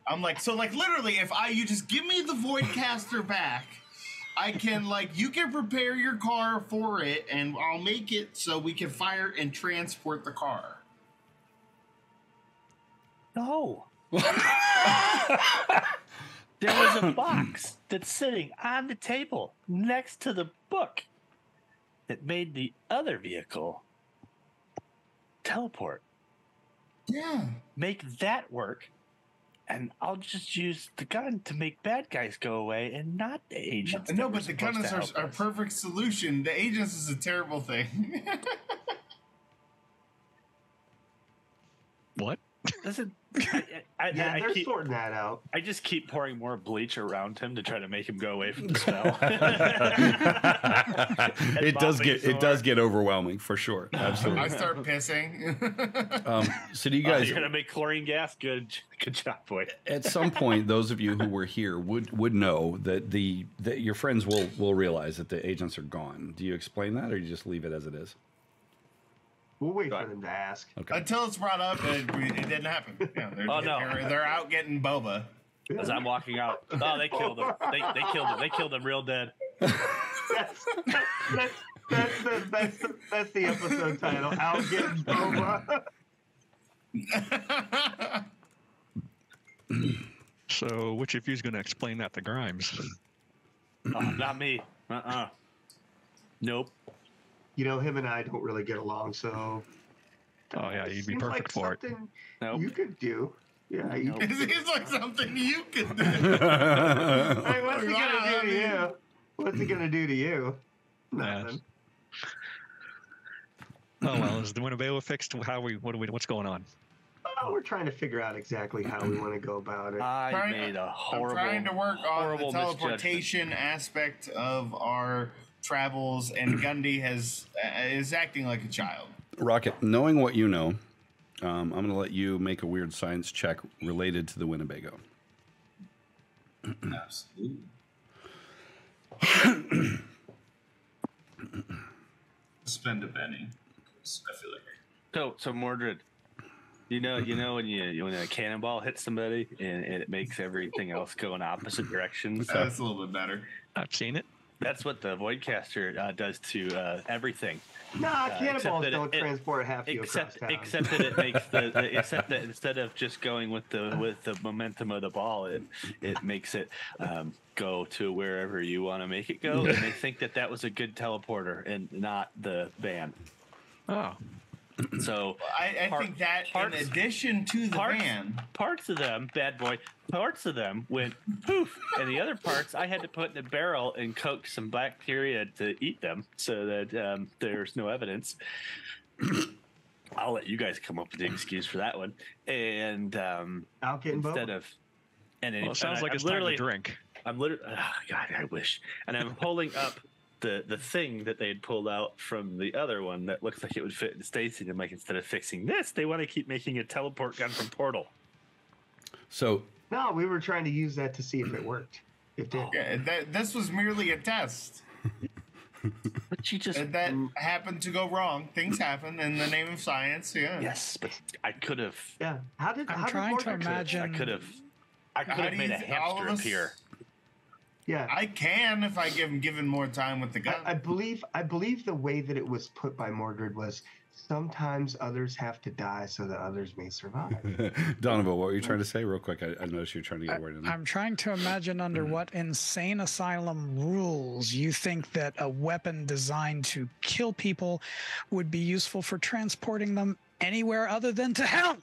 I'm like, so like literally, if you just give me the Voidcaster back, I can you can prepare your car for it, and I'll make it so we can fire and transport the car. No. There was a box that's sitting on the table next to the book that made the other vehicle teleport. Yeah. Make that work, and I'll just use the gun to make bad guys go away and not the agents. No, but the gun is our perfect solution. The agents is a terrible thing. What? Listen, they're keep sorting that out. I just keep pouring more bleach around him to try to make him go away from the smell. It does get overwhelming for sure. Absolutely. I start pissing. So do you guys? You're gonna make chlorine gas. Good job, boy. At some point, those of you who were here would know that that your friends will realize that the agents are gone. Do you explain that, or you just leave it as it is? We'll wait for them to ask. Okay. Until it's brought up, it didn't happen. Yeah, they're out getting Boba. As I'm walking out, oh, they killed him. They killed him. They killed him real dead. That's the episode title. Out getting Boba. So, which of you is going to explain that to Grimes? Not me. Nope. Him and I don't really get along, so. Oh yeah, you'd be seems perfect like for it. something Nope. you could do. Yeah, you could. It seems like something you could do. Hey, what's he gonna do to you? What's it gonna do to you? Yeah. Nothing. Oh well, is the Winnebago fixed? What's going on? Oh, we're trying to figure out exactly how we want to go about it. I made a horrible. I'm trying to work on the horrible teleportation aspect of our travels, and Gundy is acting like a child. Rocket, knowing what you know, I'm going to let you make a weird science check related to the Winnebago. Absolutely. Spend a penny. I feel like. So Mordred, you know when a cannonball hits somebody and it makes everything else go in opposite directions. That's a little bit better. I've seen it. That's what the Voidcaster does to everything. Nah, cannonballs don't transport half you across town. Except that it makes except that instead of just going with the momentum of the ball, it makes it go to wherever you want to make it go, and they think that was a good teleporter and not the van. Oh. So I think that in addition to the van, parts of them, bad boy, parts of them went poof, and the other parts I had to put in a barrel and coax some bacteria to eat them, so that there's no evidence. I'll let you guys come up with the excuse for that one. And instead of, and it sounds like it's time to drink. I'm literally, oh God, I wish. And I'm holding up the thing that they had pulled out from the other one that looks like it would fit in Stacy. I'm like, instead of fixing this, they want to keep making a teleport gun from Portal. So no, we were trying to use that to see if it worked. It did. Yeah, this was merely a test. But you just that happened to go wrong. Things happen in the name of science. Yeah. Yes, but I could have. Yeah. I'm trying to imagine. I could have made a hamster appear. Yeah, I can if I given more time with the gun. I believe the way that it was put by Mordred was sometimes others have to die so that others may survive. Donovan, what were you trying to say real quick? I noticed you were trying to get a word in there. I'm trying to imagine under what insane asylum rules you think that a weapon designed to kill people would be useful for transporting them anywhere other than to hell.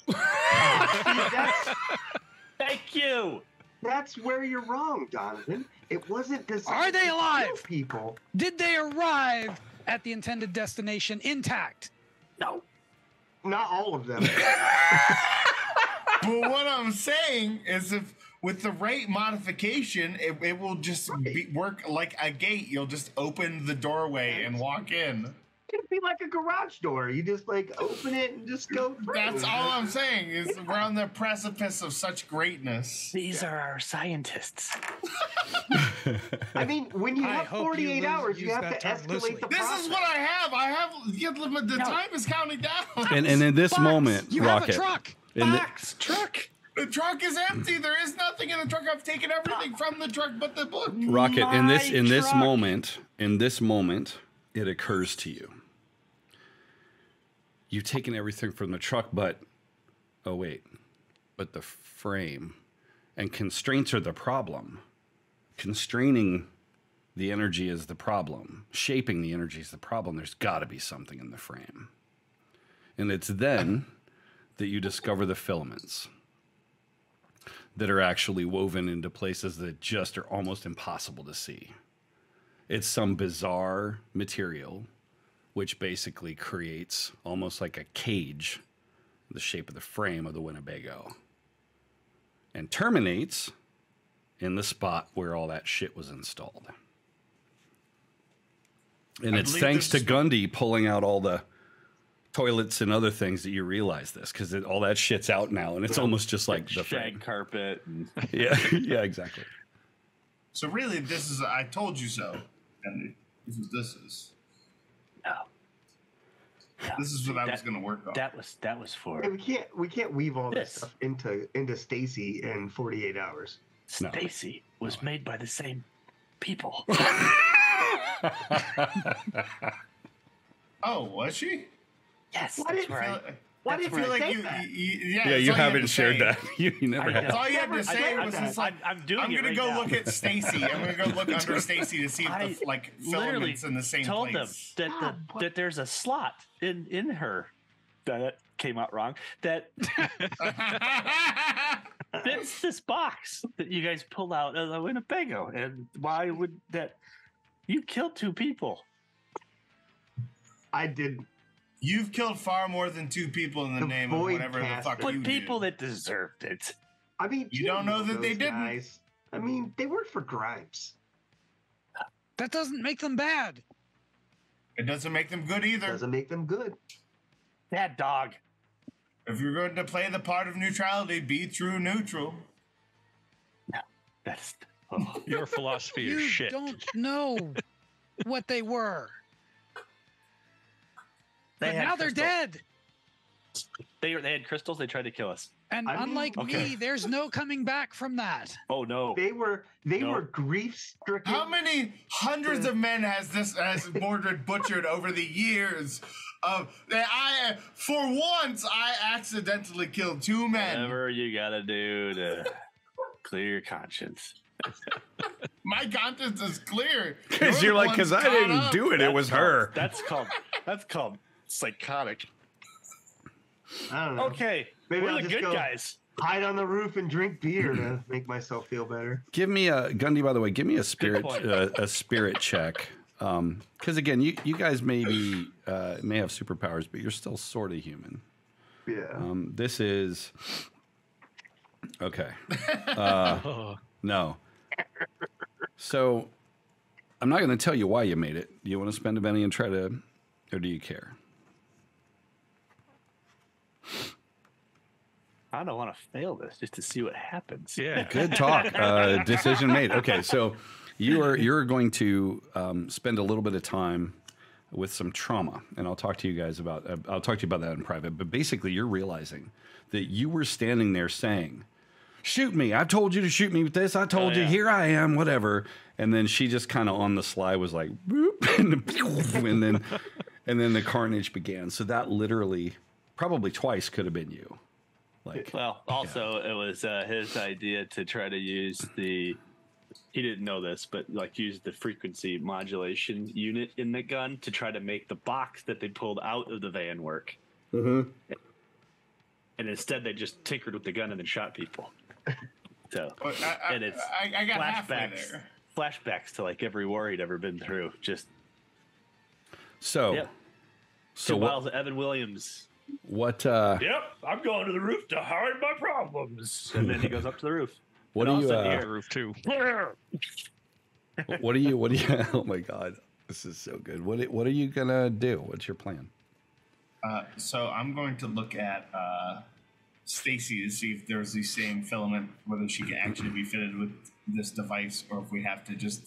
Thank you. That's where you're wrong, Donovan. It wasn't designed. Are they alive? To kill people. Did they arrive at the intended destination intact? No. Not all of them. But what I'm saying is, if with the right modification, it will just work like a gate. You'll just open the doorway and walk in. It'd be like a garage door. You just open it and just go through. That's all I'm saying is we're on the precipice of such greatness. These are our scientists. I mean, when you have 48 hours, you have to escalate the process. This is what I have. The time is counting down. And in this moment, you Rocket. have a truck. Truck. The truck is empty. There is nothing in the truck. I've taken everything from the truck but the book. Rocket, in this moment, it occurs to you. You've taken everything from the truck, but the frame and constraints are the problem. Constraining the energy is the problem. Shaping the energy is the problem. There's got to be something in the frame. And it's then that you discover the filaments that are actually woven into places that just are almost impossible to see. It's some bizarre material which basically creates almost like a cage, the shape of the frame of the Winnebago, and terminates in the spot where all that shit was installed. And it's thanks to Gundy pulling out all the toilets and other things that you realize this, because all that shit's out now, and it's almost just like the shag carpet. And yeah, exactly. So really, this is I told you so, Gundy. This is. No. This is what I was going to work on. That was for. Hey, we can't weave all this stuff into Stacy in 48 hours. Stacy was made by the same people. Oh, was she? Yes. Why did you like say that? You haven't shared that. You never have. That's all you had to say was like, I'm going to go look at Stacy. I'm going to go look under Stacy to see if the filaments in the same told place. them that there's a slot in her. That came out wrong. That fits this box that you guys pull out of the Winnebago. And why would that? You killed 2 people. I did. You've killed far more than 2 people in the name of whatever the fuck you But people did. that deserved it. I mean, You don't know that they didn't. guys. I mean, they worked for Grimes. That doesn't make them bad. It doesn't make them good either. Doesn't make them good. That dog. If you're going to play the part of neutrality, be true neutral. No, that's Your philosophy is You shit. don't know what they were. But had now they're crystals. dead. They had crystals. They tried to kill us. And I mean, unlike okay. me, there's no coming back from that. Oh no. They were grief stricken. How many hundreds of men has Mordred butchered over the years? For once, I accidentally killed 2 men. Whatever you gotta do to clear your conscience. My conscience is clear. Because you're like, because I didn't do it. It was her. That's called psychotic. I don't know. Okay, Maybe we're I'll the just good go guys. hide on the roof and drink beer to make myself feel better. Give me a Gundy. By the way, give me a spirit point. a spirit check. Because again, you guys may have superpowers, but you're still sort of human. Yeah. This is okay. No. So I'm not going to tell you why you made it. Do you want to spend a penny and try to, or do you care? I don't want to fail this just to see what happens. Yeah. Good talk. Decision made. Okay, so you're going to spend a little bit of time with some trauma, and I'll talk to you guys about. I'll talk to you about that in private. But basically, you're realizing that you were standing there saying, "Shoot me! I told you to shoot me with this. I told you. Here I am. Whatever." And then she just kind of on the sly was like, "Whoop," and then the carnage began. So that literally, probably twice, could have been you. Like, Well, also it was his idea to try to use he didn't know this, but like use the frequency modulation unit in the gun to try to make the box that they pulled out of the van work. Mm-hmm. And instead they just tinkered with the gun and then shot people. So and it's I got halfway there. flashbacks to like every war he'd ever been through. Just so, yep. so 2 what? miles of Evan Williams. What? Yep, I'm going to the roof to hide my problems. And then he goes up to the roof. What And do all of a you? sudden The roof too. What do you? Oh my God, this is so good. What are you gonna do? What's your plan? So I'm going to look at Stacy to see if there's the same filament, whether she can actually be fitted with this device, or if we have to just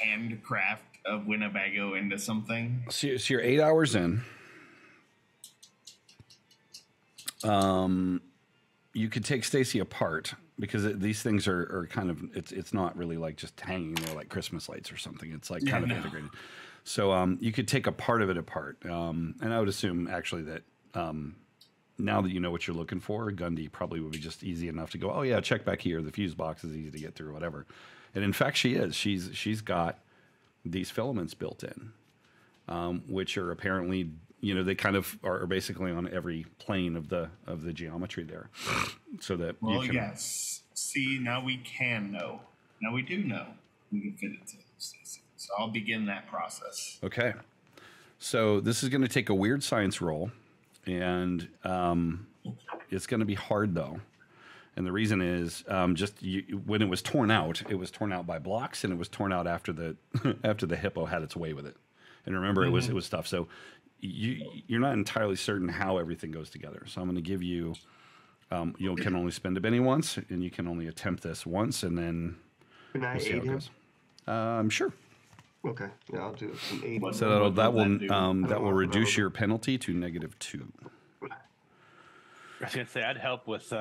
handcraft a Winnebago into something. So you're 8 hours in. You could take Stacy apart because these things are kind of it's not really like just hanging there like Christmas lights or something. It's like kind of integrated. So you could take a part of it apart, and I would assume actually that now that you know what you're looking for, Gundy probably would be just easy enough to go. Oh yeah, check back here. The fuse box is easy to get through, whatever. And in fact, she is. She's got these filaments built in, which are apparently, they kind of are basically on every plane of the geometry there, so that Well, you can, yes. See, now we can know. Now we do know we can fit it to Stacy. So I'll begin that process. Okay. So this is going to take a weird science roll, and it's going to be hard though. And the reason is when it was torn out by blocks, and it was torn out after the after the hippo had its way with it. And remember, it was stuff. So you're not entirely certain how everything goes together. So I'm going to give you you can only spend a penny once, and you can only attempt this once, and then Can I we'll see how aid it him? goes. Sure. Okay. Yeah, I'll do some aid. So that will do? reduce your penalty to -2. I was gonna say I'd help with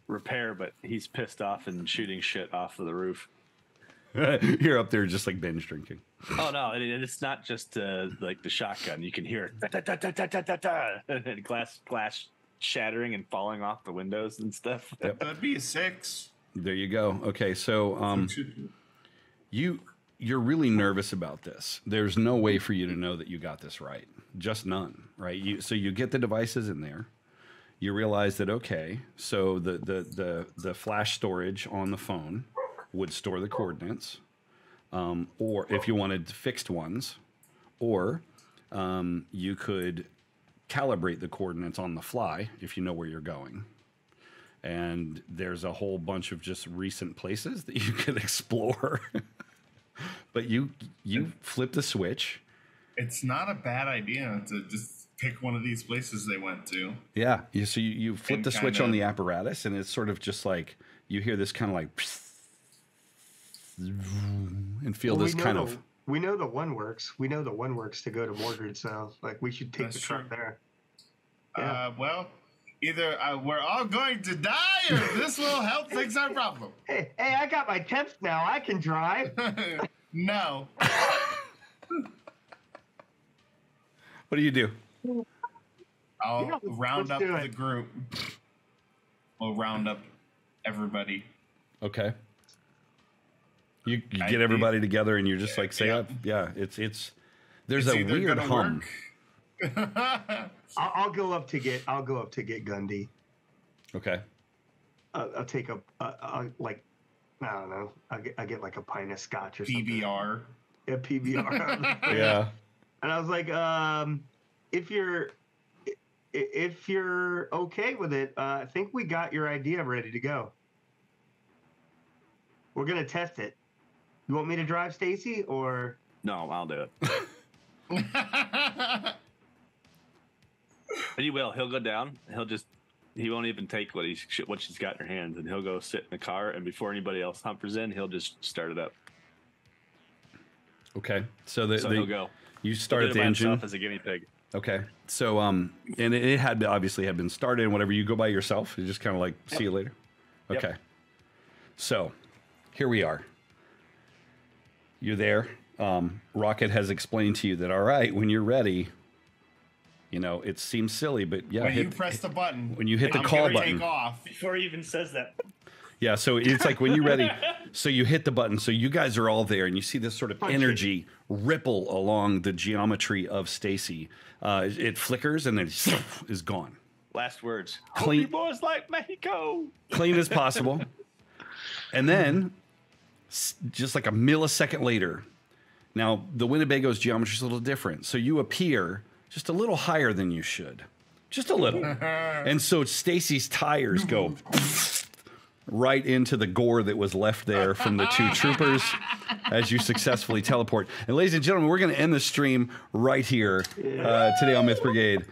repair, but he's pissed off and shooting shit off of the roof. You're up there just like binge drinking. Oh no, and it's not just like the shotgun. You can hear it, da, da, da, da, da, da, da, and glass shattering and falling off the windows and stuff. Yep. That'd be a 6. There you go. Okay, so you're really nervous about this. There's no way for you to know that you got this right. Just none, right? So you get the devices in there. You realize that, okay, so the flash storage on the phone would store the coordinates. or if you wanted fixed ones, or you could calibrate the coordinates on the fly if you know where you're going. And there's a whole bunch of just recent places that you could explore. But you flip the switch. It's not a bad idea to just pick one of these places they went to. Yeah. So you flip the switch on the apparatus, and it's sort of just like you hear this kind of like and feel this kind of. We know the one works. We know the one works to go to Mordred, so like we should take the truck there. Yeah. Well, either we're all going to die, or this will help fix our problem. Hey, I got my temps now. I can drive. No. What do you do? I'll round up the group. We'll round up everybody. Okay. You get everybody together and you're just like, say up. Yeah, it's there's a weird hum. I'll go up to get Gundy. Okay. I'll take like, I don't know. I get like a pint of scotch or something. PBR. Yeah, PBR. Yeah. And I was like, if you're okay with it, I think we got your idea ready to go. We're gonna test it. You want me to drive, Stacy, or no? I'll do it. But he will. He'll go down. He won't even take what she's got in her hands, and he'll go sit in the car. And before anybody else humpers in, he'll just start it up. Okay. So he'll go. You start the engine as a guinea pig. Okay. So and it had obviously had been started and whatever. You go by yourself. You just kind of like see you later. Okay. Yep. So here we are. You're there. Rocket has explained to you that, all right, when you're ready, you know, it seems silly, but yeah. When you press the button. When you hit the call button. Take off. Before he even says that. Yeah, so it's like when you're ready, so you hit the button. So you guys are all there, and you see this sort of energy ripple along the geometry of Stacy. It flickers, and then is gone. Last words. Clean. Boys like Mexico. Clean as possible. And then, just like a millisecond later, now the Winnebago's geometry is a little different. So you appear just a little higher than you should. Just a little. And so Stacy's tires go right into the gore that was left there from the two troopers as you successfully teleport. And ladies and gentlemen, we're going to end the stream right here today on Myth Brigade.